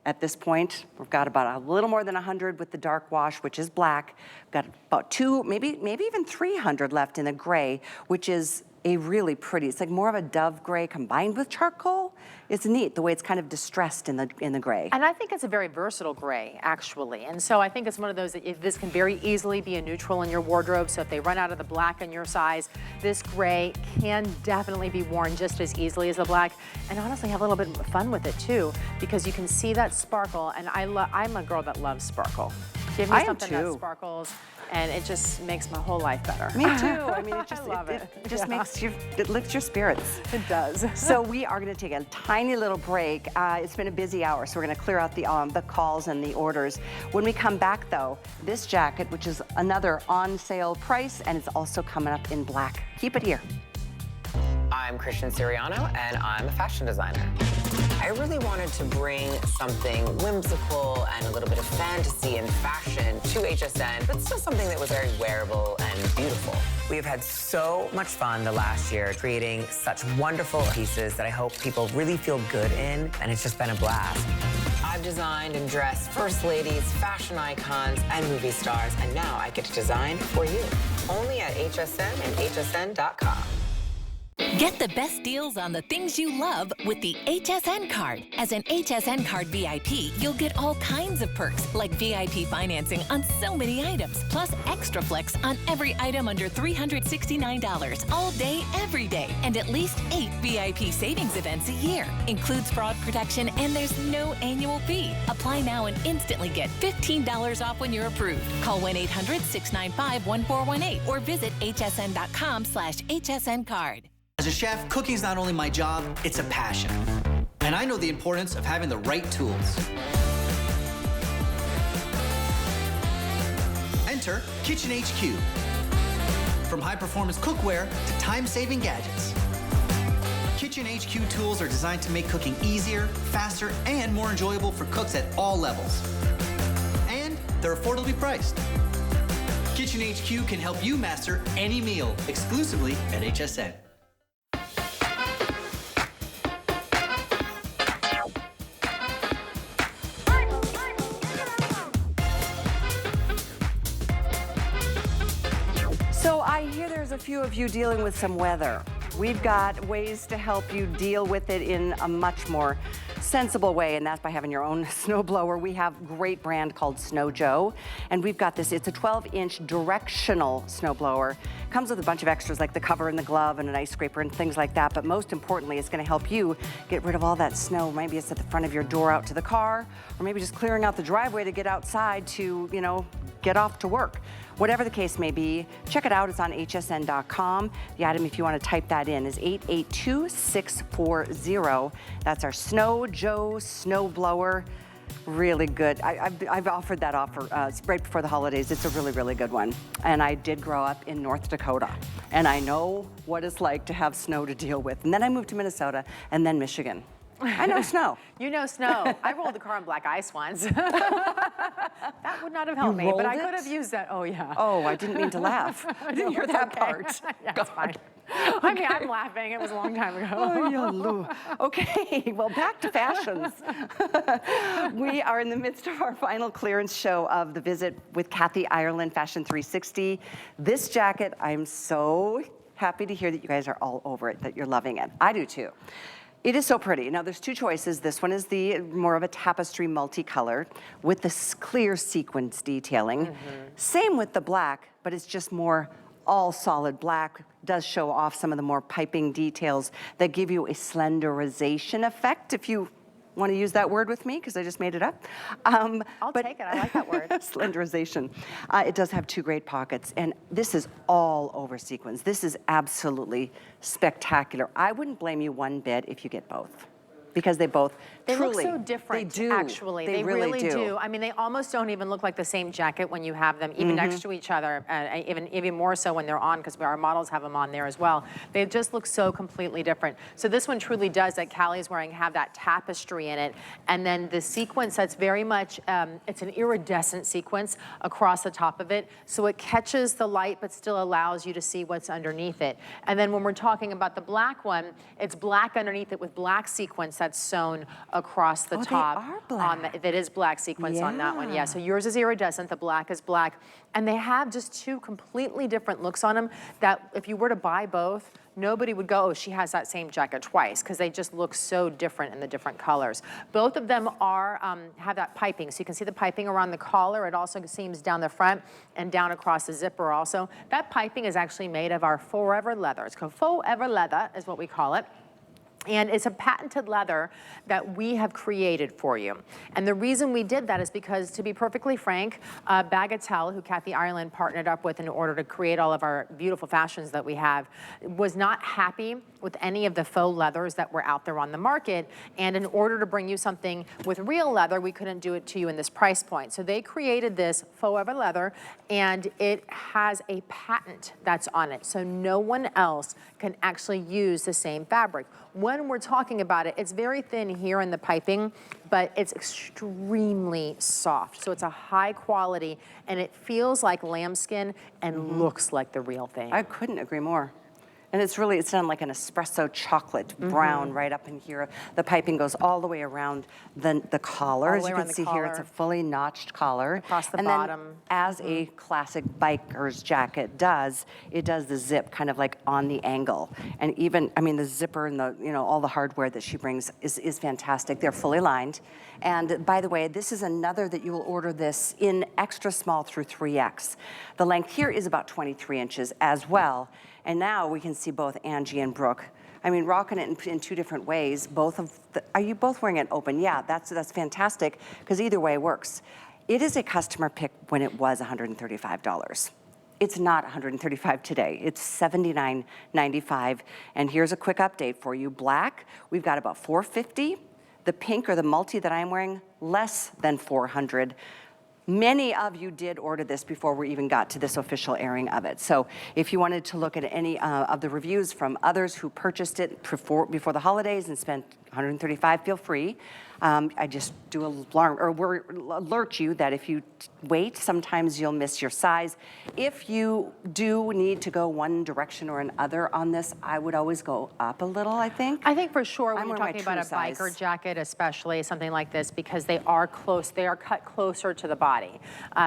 at this point, we've got about a little more than 100 with the dark wash, which is black. We've got about 2, maybe even 300 left in the gray, which is a really pretty, it's like more of a dove gray combined with charcoal. It's neat the way it's kind of distressed in the gray. And I think it's a very versatile gray, actually. And so I think it's one of those that this can very easily be a neutral in your wardrobe. So if they run out of the black in your size, this gray can definitely be worn just as easily as the black. And honestly, have a little bit of fun with it too, because you can see that sparkle. And I'm a girl that loves sparkle. Give me something that sparkles, and it just makes my whole life better. Me too. I mean, it lifts your spirits. It does. So we are going to take a tiny little break. It's been a busy hour, so we're going to clear out the calls and the orders. When we come back, though, this jacket, which is another on sale price, and it's also coming up in black. Keep it here. I'm Christian Siriano, and I'm a fashion designer. I really wanted to bring something whimsical and a little bit of fantasy and fashion to HSN, but still something that was very wearable and beautiful. We have had so much fun the last year creating such wonderful pieces that I hope people really feel good in, and it's just been a blast. I've designed and dressed first ladies, fashion icons, and movie stars, and now I get to design for you. Only at HSN and hsn.com. Get the best deals on the things you love with the HSN card. As an HSN card VIP, you'll get all kinds of perks, like VIP financing on so many items, plus extra flex on every item under $369 all day, every day, and at least 8 VIP savings events a year. Includes fraud protection, and there's no annual fee. Apply now and instantly get $15 off when you're approved. Call 1-800-695-1418 or visit hsn.com/HSN card. As a chef, cooking is not only my job, it's a passion. And I know the importance of having the right tools. Enter Kitchen HQ. From high-performance cookware to time-saving gadgets. Kitchen HQ tools are designed to make cooking easier, faster, and more enjoyable for cooks at all levels. And they're affordably priced. Kitchen HQ can help you master any meal exclusively at HSN. So I hear there's a few of you dealing with some weather. We've got ways to help you deal with it in a much more sensible way, and that's by having your own snowblower. We have a great brand called Snow Joe, and we've got this. It's a 12-inch directional snowblower. Comes with a bunch of extras like the cover and the glove and an ice scraper and things like that, but most importantly, it's gonna help you get rid of all that snow. Maybe it's at the front of your door out to the car, or maybe just clearing out the driveway to get outside to, you know, get off to work. Whatever the case may be, check it out. It's on hsn.com. The item, if you want to type that in, is 882640. That's our Snow Joe snowblower. Really good. I've offered that offer right before the holidays. It's a really, really good one. And I did grow up in North Dakota, and I know what it's like to have snow to deal with. And then I moved to Minnesota and then Michigan. I know snow. You know snow. I rolled the car on black ice once. That would not have helped me, but I could have used that. Oh, yeah. Oh, I didn't mean to laugh. I didn't hear that part. Yeah, it's fine. I mean, I'm laughing. It was a long time ago. Oh, yeah, Lou. Okay, well, back to fashions. We are in the midst of our final clearance show of the visit with Kathy Ireland Fashion 360. This jacket, I'm so happy to hear that you guys are all over it, that you're loving it. I do too. It is so pretty. Now there's two choices. This one is the more of a tapestry multicolored with this clear sequins detailing. Same with the black, but it's just more all solid black. Does show off some of the more piping details that give you a slenderization effect, if you want to use that word with me, because I just made it up. I'll take it. I like that word. Slenderization. It does have two great pockets, and this is all over sequins. This is absolutely spectacular. I wouldn't blame you one bit if you get both, because they both truly, look so different. They do. Actually, they really do. I mean, they almost don't even look like the same jacket when you have them even next to each other, even more so when they're on, because our models have them on there as well. They just look so completely different. So this one truly does, that Callie's wearing, have that tapestry in it, and then the sequence that's very much, it's an iridescent sequence across the top of it, so it catches the light but still allows you to see what's underneath it. And then when we're talking about the black one, it's black underneath it with black sequence that's sewn across the top. They are black. That is black sequence on that one, yeah. So yours is iridescent, the black is black. And they have just two completely different looks on them that if you were to buy both, nobody would go, oh, she has that same jacket twice, because they just look so different in the different colors. Both of them are have that piping, so you can see the piping around the collar. It also seams down the front and down across the zipper also. That piping is actually made of our forever leather. It's called forever leather is what we call it. And it's a patented leather that we have created for you. And the reason we did that is because, to be perfectly frank, Bagatelle, who Kathy Ireland partnered up with in order to create all of our beautiful fashions that we have, was not happy with any of the faux leathers that were out there on the market. And in order to bring you something with real leather, we couldn't do it to you in this price point. So they created this forever leather, and it has a patent that's on it. So no one else can actually use the same fabric. when we're talking about it, it's very thin here in the piping, but it's extremely soft. So it's a high quality, and it feels like lambskin and looks like the real thing. I couldn't agree more. And it's done like an espresso chocolate brown right up in here. The piping goes all the way around the collar. As you can see here, it's a fully notched collar. Across the and bottom. Then, as a classic biker's jacket does, it does the zip kind of like on the angle. And even, I mean, the zipper and the, all the hardware that she brings is fantastic. They're fully lined. And by the way, this is another that you will order this in extra small through 3X. The length here is about 23 inches as well. And now we can see both Angie and Brooke. I mean, rocking it in two different ways. Are you both wearing it open? Yeah, that's fantastic, because either way works. It is a customer pick when it was $135. It's not $135 today. It's $79.95. And here's a quick update for you. Black, we've got about $450. The pink or the multi that I'm wearing, less than $400. Many of you did order this before we even got to this official airing of it. So if you wanted to look at any of the reviews from others who purchased it before the holidays and spent $135, feel free. I just do alert you that if you wait, sometimes you'll miss your size. If you do need to go one direction or another on this, I would always go up a little, I think. I think for sure when I'm you're wearing talking my about a true size. biker jacket, especially something like this, because they are cut closer to the body.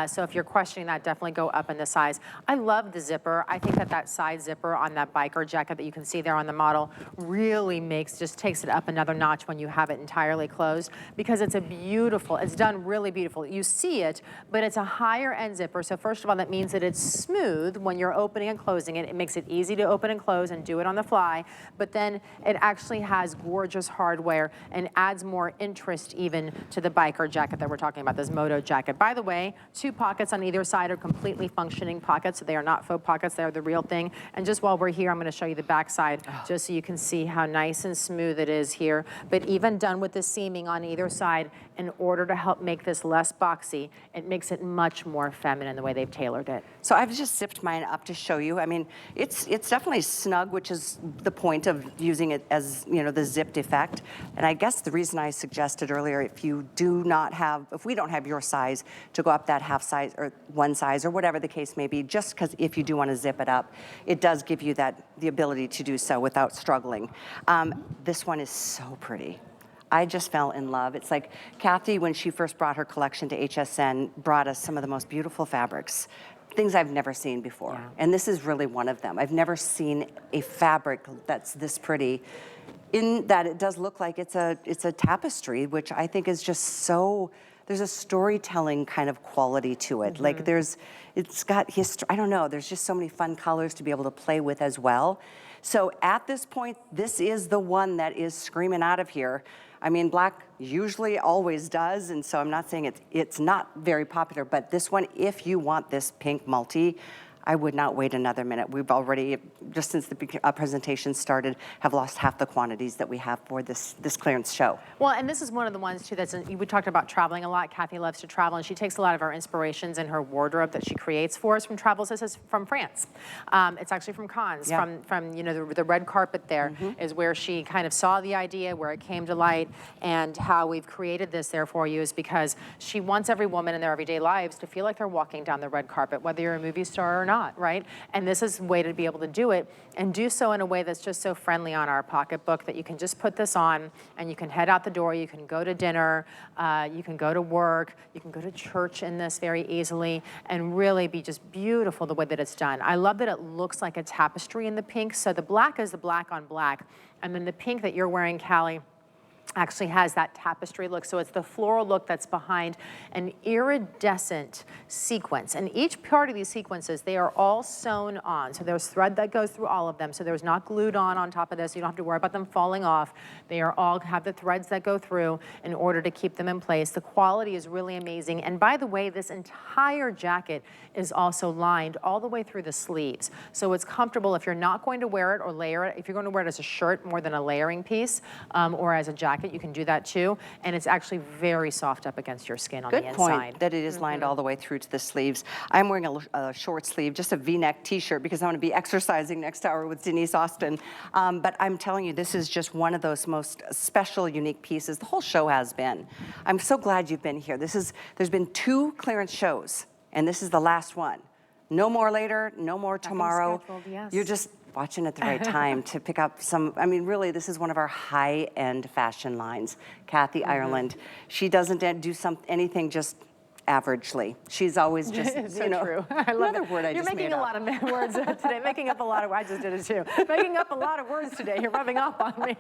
So if you're questioning that, definitely go up in the size. I love the zipper. I think that side zipper on that biker jacket that you can see there on the model really just takes it up another notch when you have it entirely closed, because it's it's done really beautiful. You see it, but it's a higher end zipper. So first of all, that means that it's smooth when you're opening and closing it. It makes it easy to open and close and do it on the fly. But then it actually has gorgeous hardware and adds more interest even to the biker jacket that we're talking about, this moto jacket. By the way, 2 pockets on either side are completely functioning pockets. So they are not faux pockets, they are the real thing. And just while we're here, I'm gonna show you the back side just so you can see how nice and smooth it is here. But even done with the seaming on either side, in order to help make this less boxy, it makes it much more feminine the way they've tailored it. So I've just zipped mine up to show you. I mean, it's definitely snug, which is the point of using it as, the zipped effect. And I guess the reason I suggested earlier, if we don't have your size, to go up that half size or one size or whatever the case may be, just because if you do want to zip it up, it does give you the ability to do so without struggling. This one is so pretty. I just fell in love. It's like Kathy, when she first brought her collection to HSN, brought us some of the most beautiful fabrics, things I've never seen before. Yeah. And this is really one of them. I've never seen a fabric that's this pretty, in that it does look like it's a tapestry, which I think is just so, there's a storytelling kind of quality to it. Like it's got history, I don't know, there's just so many fun colors to be able to play with as well. So at this point, this is the one that is screaming out of here. I mean, black usually always does, and so I'm not saying it's not very popular, but this one, if you want this pink multi, I would not wait another minute. We've already, just since the presentation started, have lost half the quantities that we have for this clearance show. Well, and this is one of the ones too we talked about traveling a lot. Kathy loves to travel, and she takes a lot of her inspirations in her wardrobe that she creates for us from travels. This is from France. It's actually from Cannes, from the red carpet there is where she kind of saw the idea, where it came to light, and how we've created this there for you is because she wants every woman in their everyday lives to feel like they're walking down the red carpet, whether you're a movie star or not, right? And this is a way to be able to do it and do so in a way that's just so friendly on our pocketbook that you can just put this on and you can head out the door, you can go to dinner, you can go to work, you can go to church in this very easily and really be just beautiful the way that it's done. I love that it looks like a tapestry in the pink. So the black is the black on black. And then the pink that you're wearing, Callie, actually has that tapestry look. So it's the floral look that's behind an iridescent sequence. And each part of these sequences, they are all sewn on. So there's thread that goes through all of them. So there's not glued on top of this. You don't have to worry about them falling off. They are all have the threads that go through in order to keep them in place. The quality is really amazing. And by the way, this entire jacket is also lined all the way through the sleeves. So it's comfortable if you're not going to wear it or layer it. If you're going to wear it as a shirt more than a layering piece or as a jacket, jacket, you can do that too. And it's actually very soft up against your skin on the inside. Good point that it is lined all the way through to the sleeves. I'm wearing a short sleeve, just a V-neck t-shirt because I'm going to be exercising next hour with Denise Austin. But I'm telling you, this is just one of those most special, unique pieces. The whole show has been. I'm so glad you've been here. There's been 2 clearance shows, and this is the last one. No more later, no more tomorrow. Yes. You're just watching at the right time to pick up some, I mean, really, this is one of our high-end fashion lines. Kathy Ireland, she doesn't do anything just averagely. She's always just, so true. I love another it. word I You're just making made a up. lot of words today. Making up a lot of, I just did it too. Making up a lot of words today. You're rubbing off on me.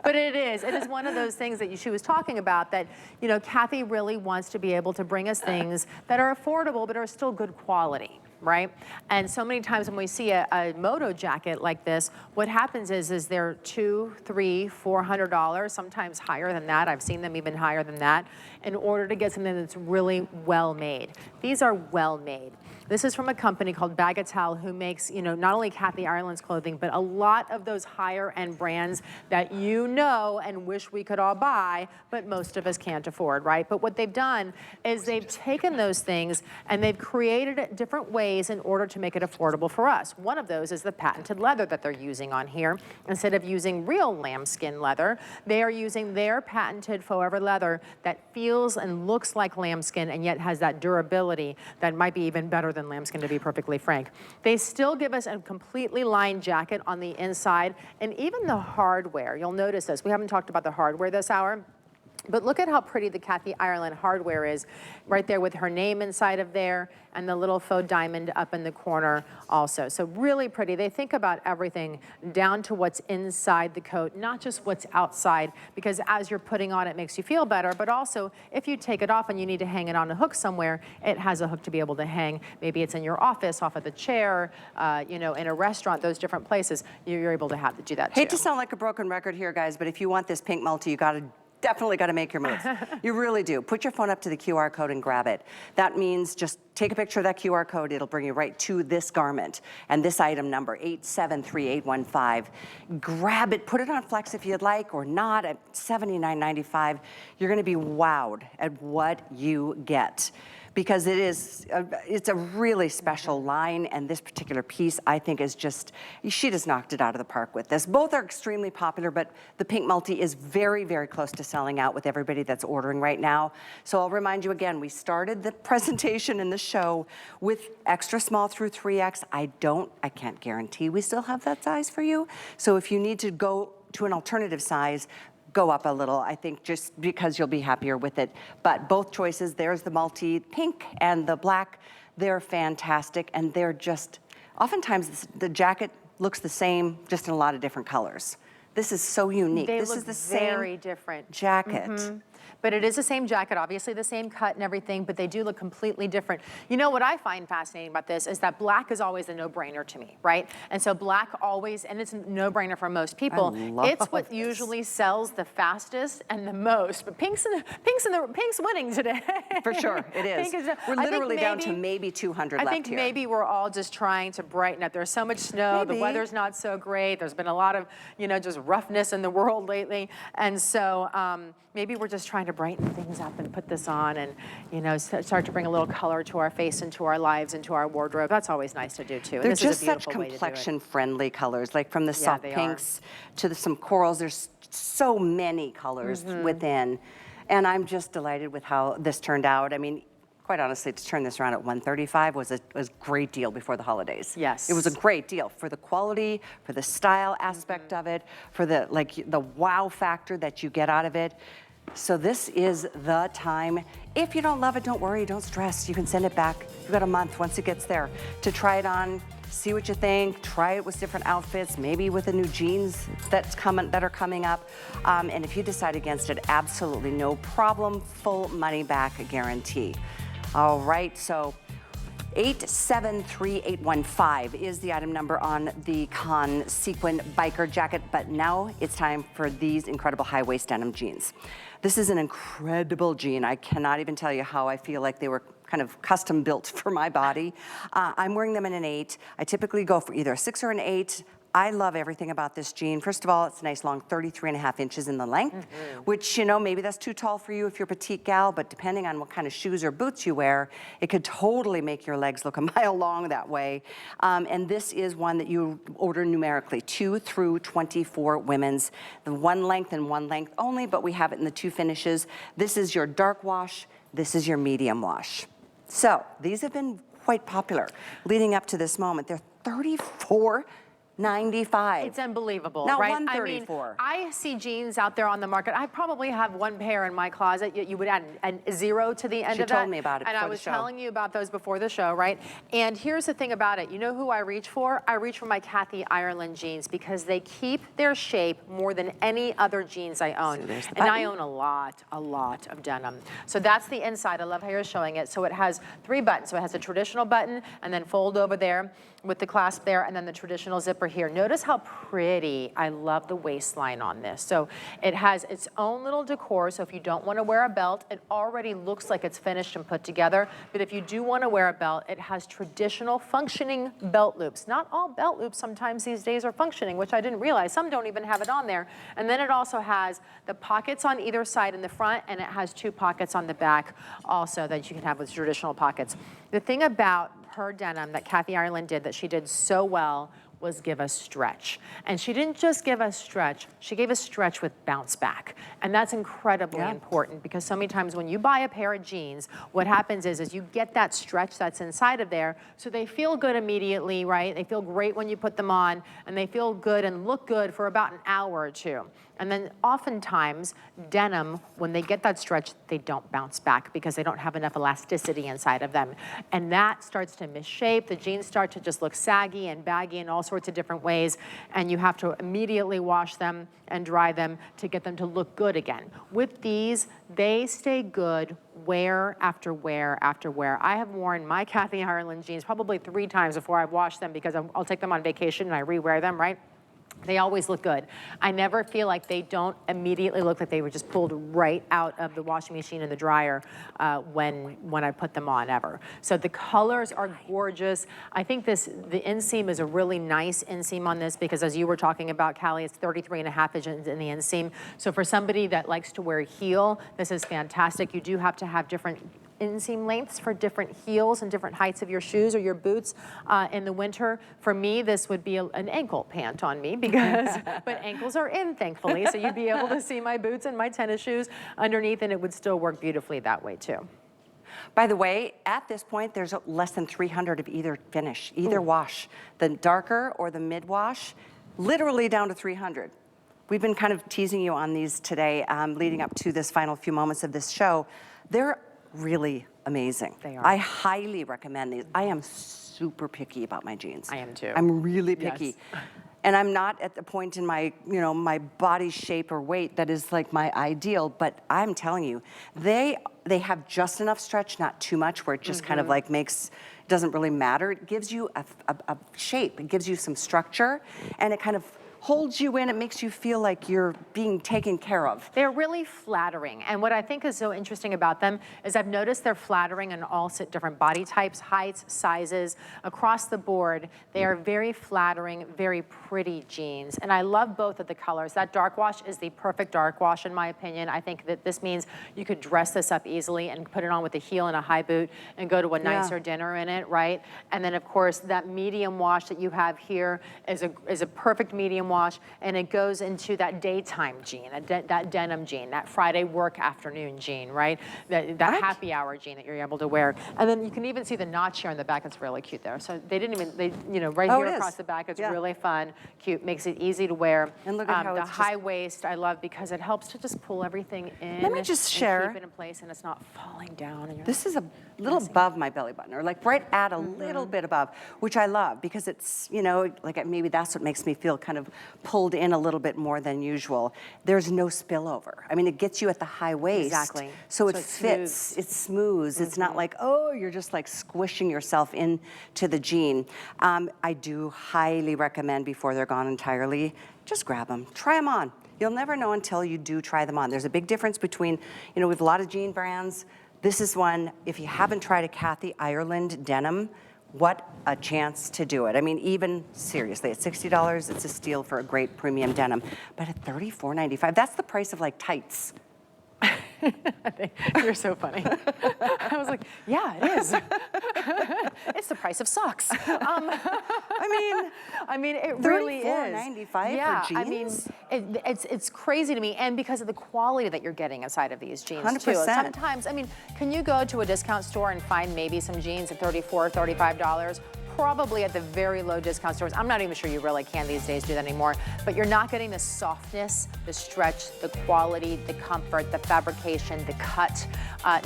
But it is one of those things that she was talking about that, you know, Kathy really wants to be able to bring us things that are affordable but are still good quality. Right? And so many times when we see a moto jacket like this, what happens is they're $200, $300, $400, sometimes higher than that. I've seen them even higher than that, in order to get something that's really well made. These are well made. This is from a company called Bagatelle, who makes, you know, not only Kathy Ireland's clothing, but a lot of those higher end brands that you know and wish we could all buy, but most of us can't afford, right? But what they've done is they've taken those things and they've created different ways in order to make it affordable for us. One of those is the patented leather that they're using on here. Instead of using real lambskin leather, they are using their patented forever leather that feels and looks like lambskin and yet has that durability that might be even better than lambskin, to be perfectly frank. They still give us a completely lined jacket on the inside, and even the hardware. You'll notice this. We haven't talked about the hardware this hour, but look at how pretty the Kathy Ireland hardware is, right there with her name inside of there and the little faux diamond up in the corner also. So really pretty. They think about everything down to what's inside the coat, not just what's outside, because as you're putting on it makes you feel better, but also if you take it off and you need to hang it on a hook somewhere, it has a hook to be able to hang. Maybe it's in your office, off of the chair, you know, in a restaurant, those different places, you're able to have to do that too. Hate to sound like a broken record here, guys, but if you want this pink multi, you definitely got to make your move. You really do. Put your phone up to the QR code and grab it. That means just take a picture of that QR code. It'll bring you right to this garment and this item number, 873815. Grab it, put it on Flex if you'd like, or not, at $79.95. You're going to be wowed at what you get, because it's a really special line, and this particular piece, I think, is just, she just knocked it out of the park with this. Both are extremely popular, but the pink multi is very, very close to selling out with everybody that's ordering right now. So I'll remind you again, we started the presentation in the show with extra small through 3X. I can't guarantee we still have that size for you. So if you need to go to an alternative size, go up a little, I think, just because you'll be happier with it. But both choices, there's the multi pink and the black, they're fantastic, and they're just, oftentimes the jacket looks the same, just in a lot of different colors. This is so unique. This is the very same different jacket. But it is the same jacket, obviously the same cut and everything, but they do look completely different. You know what I find fascinating about this is that black is always a no-brainer to me, right? And so black always, and it's a no-brainer for most people. It's what usually sells the fastest and the most. But pink's winning today. For sure, it is. We're literally down to maybe 200 left here. I think maybe we're all just trying to brighten up. There's so much snow, the weather's not so great. There's been a lot of, you know, just roughness in the world lately. And so maybe we're just trying to brighten things up and put this on and, you know, start to bring a little color to our face and to our lives and to our wardrobe. That's always nice to do too. They're just such complexion-friendly colors, like from the soft pinks to some corals. There's so many colors within. And I'm just delighted with how this turned out. I mean, quite honestly, to turn this around at $135 was a great deal before the holidays. Yes. It was a great deal for the quality, for the style aspect of it, for the wow factor that you get out of it. So this is the time. If you don't love it, don't worry, don't stress. You can send it back. You've got a month once it gets there to try it on, see what you think, try it with different outfits, maybe with the new jeans that are coming up. And if you decide against it, absolutely no problem, full money back guarantee. All right, so 873815 is the item number on the Con sequin biker jacket, but now it's time for these incredible high-waist denim jeans. This is an incredible jean. I cannot even tell you how I feel like they were kind of custom built for my body. I'm wearing them in an 8. I typically go for either a 6 or an 8. I love everything about this jean. First of all, it's a nice long 33.5 inches in the length, which, you know, maybe that's too tall for you if you're a petite gal, but depending on what kind of shoes or boots you wear, it could totally make your legs look a mile long that way. And this is one that you order numerically, 2 through 24 women's, the one length and one length only, but we have it in the 2 finishes. This is your dark wash, this is your medium wash. So these have been quite popular leading up to this moment. They're $34.95. It's unbelievable, Now, right? $134. I mean, I see jeans out there on the market. I probably have 1 pair in my closet. You would add a 0 to the end of that. She told me about it and before I was the show. telling you about those before the show, right? And here's the thing about it. You know who I reach for? I reach for my Kathy Ireland jeans because they keep their shape more than any other jeans I own. So and I own a lot of denim. So that's the inside. I love how you're showing it. So it has 3 buttons. So it has a traditional button and then fold over there with the clasp there and then the traditional zipper here. Notice how pretty. I love the waistline on this. So it has its own little decor. So if you don't want to wear a belt, it already looks like it's finished and put together. But if you do want to wear a belt, it has traditional functioning belt loops. Not all belt loops sometimes these days are functioning, which I didn't realize. Some don't even have it on there. And then it also has the pockets on either side in the front, and it has 2 pockets on the back also that you can have with traditional pockets. The thing about her denim that Kathy Ireland did that she did so well was give us stretch. And she didn't just give us stretch, she gave us stretch with bounce back. And that's incredibly important because so many times when you buy a pair of jeans, what happens is you get that stretch that's inside of there, so they feel good immediately, right? They feel great when you put them on, and they feel good and look good for about an hour or 2. And then oftentimes, denim, when they get that stretch, they don't bounce back because they don't have enough elasticity inside of them. And that starts to misshape. The jeans start to just look saggy and baggy in all sorts of different ways. And you have to immediately wash them and dry them to get them to look good again. With these, they stay good wear after wear after wear. I have worn my Kathy Ireland jeans probably 3 times before I've washed them because I'll take them on vacation and I rewear them, right? They always look good. I never feel like they don't immediately look like they were just pulled right out of the washing machine and the dryer when I put them on ever. So the colors are gorgeous. I think the inseam is a really nice inseam on this because as you were talking about, Callie, it's 33.5 inches in the inseam. So for somebody that likes to wear a heel, this is fantastic. You do have to have different inseam lengths for different heels and different heights of your shoes or your boots in the winter. For me, this would be an ankle pant on me because, but ankles are in, thankfully, so you'd be able to see my boots and my tennis shoes underneath, and it would still work beautifully that way too. By the way, at this point, there's less than 300 of either finish, either wash, the darker or the mid-wash, literally down to 300. We've been kind of teasing you on these today, leading up to this final few moments of this show. They're really amazing. They are. I highly recommend these. I am super picky about my jeans. I am too. I'm really picky. Yes. And I'm not at the point in my, my body shape or weight that is like my ideal, but I'm telling you, they have just enough stretch, not too much, where it just kind of like doesn't really matter. It gives you a shape, it gives you some structure, and it kind of holds you in. It makes you feel like you're being taken care of. They're really flattering. And what I think is so interesting about them is I've noticed they're flattering in all different body types, heights, sizes, across the board. They are very flattering, very pretty jeans. And I love both of the colors. That dark wash is the perfect dark wash in my opinion. I think that this means you could dress this up easily and put it on with a heel and a high boot and go to a nicer dinner in it, right? And then of course that medium wash that you have here is a perfect medium wash, and it goes into that daytime jean, that denim jean, that Friday work afternoon jean, right? That happy hour jean that you're able to wear. And then you can even see the notch here on the back. It's really cute there. So they didn't even, right here across the back, it's really fun, cute, makes it easy to wear. And look at how the it's high waist I love because it helps to just pull everything in. Let me just share. Keep it in place and it's not falling down. And This is a little above my belly button, or like right at a little bit above, which I love because it's, like maybe that's what makes me feel kind of pulled in a little bit more than usual. There's no spillover. I mean, it gets you at the high waist. Exactly. So it fits, it's smooth. It's not like, oh, you're just like squishing yourself into the jean. I do highly recommend before they're gone entirely, just grab them, try them on. You'll never know until you do try them on. There's a big difference between, we have a lot of jean brands. This is one, if you haven't tried a Kathy Ireland denim, What a chance to do it. I mean, even seriously, at $60, it's a steal for a great premium denim. But at $34.95, that's the price of like tights. You're so funny. I was like, yeah, it is. It's the price of socks. I mean, it really is. $34.95 for jeans? I mean, it's crazy to me, and because of the quality that you're getting inside of these jeans 100%. too. Sometimes, I mean, can you go to a discount store and find maybe some jeans at $34, $35? Probably at the very low discount stores. I'm not even sure you really can these days do that anymore, but you're not getting the softness, the stretch, the quality, the comfort, the fabrication, the cut.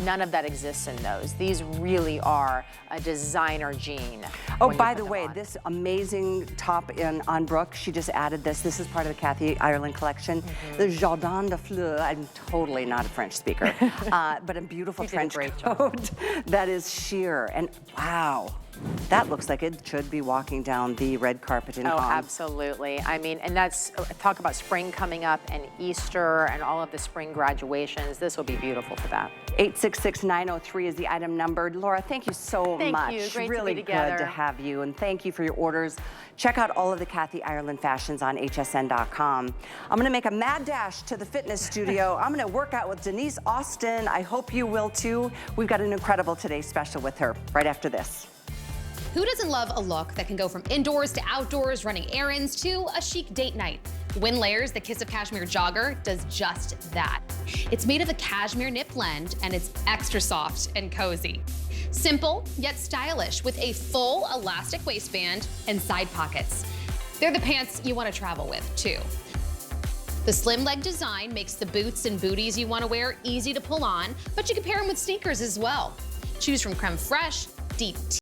None of that exists in those. These really are a designer jean. Oh, by the way, this amazing top on Brooke, she just added this. This is part of the Kathy Ireland collection. The Jardin de Fleurs. I'm totally not a French speaker, but a beautiful trench coat that is sheer. And wow. That looks like it should be walking down the red carpet in Cannes. Oh, absolutely. I mean, and that's, talk about spring coming up and Easter and all of the spring graduations. This will be beautiful for that. 866-903 is the item number. Laura, thank you so much. Thank you. Great really to be together. Good to have you, and thank you for your orders. Check out all of the Kathy Ireland fashions on hsn.com. I'm going to make a mad dash to the fitness studio. I'm going to work out with Denise Austin. I hope you will too. We've got an incredible Today Special with her right after this. Who doesn't love a look that can go from indoors to outdoors, running errands, to a chic date night? Win Layers, the Kiss of Cashmere jogger, does just that. It's made of a cashmere knit blend, and it's extra soft and cozy. Simple, yet stylish, with a full elastic waistband and side pockets. They're the pants you want to travel with, too. The slim leg design makes the boots and booties you want to wear easy to pull on, but you can pair them with sneakers as well. Choose from creme fraiche, deep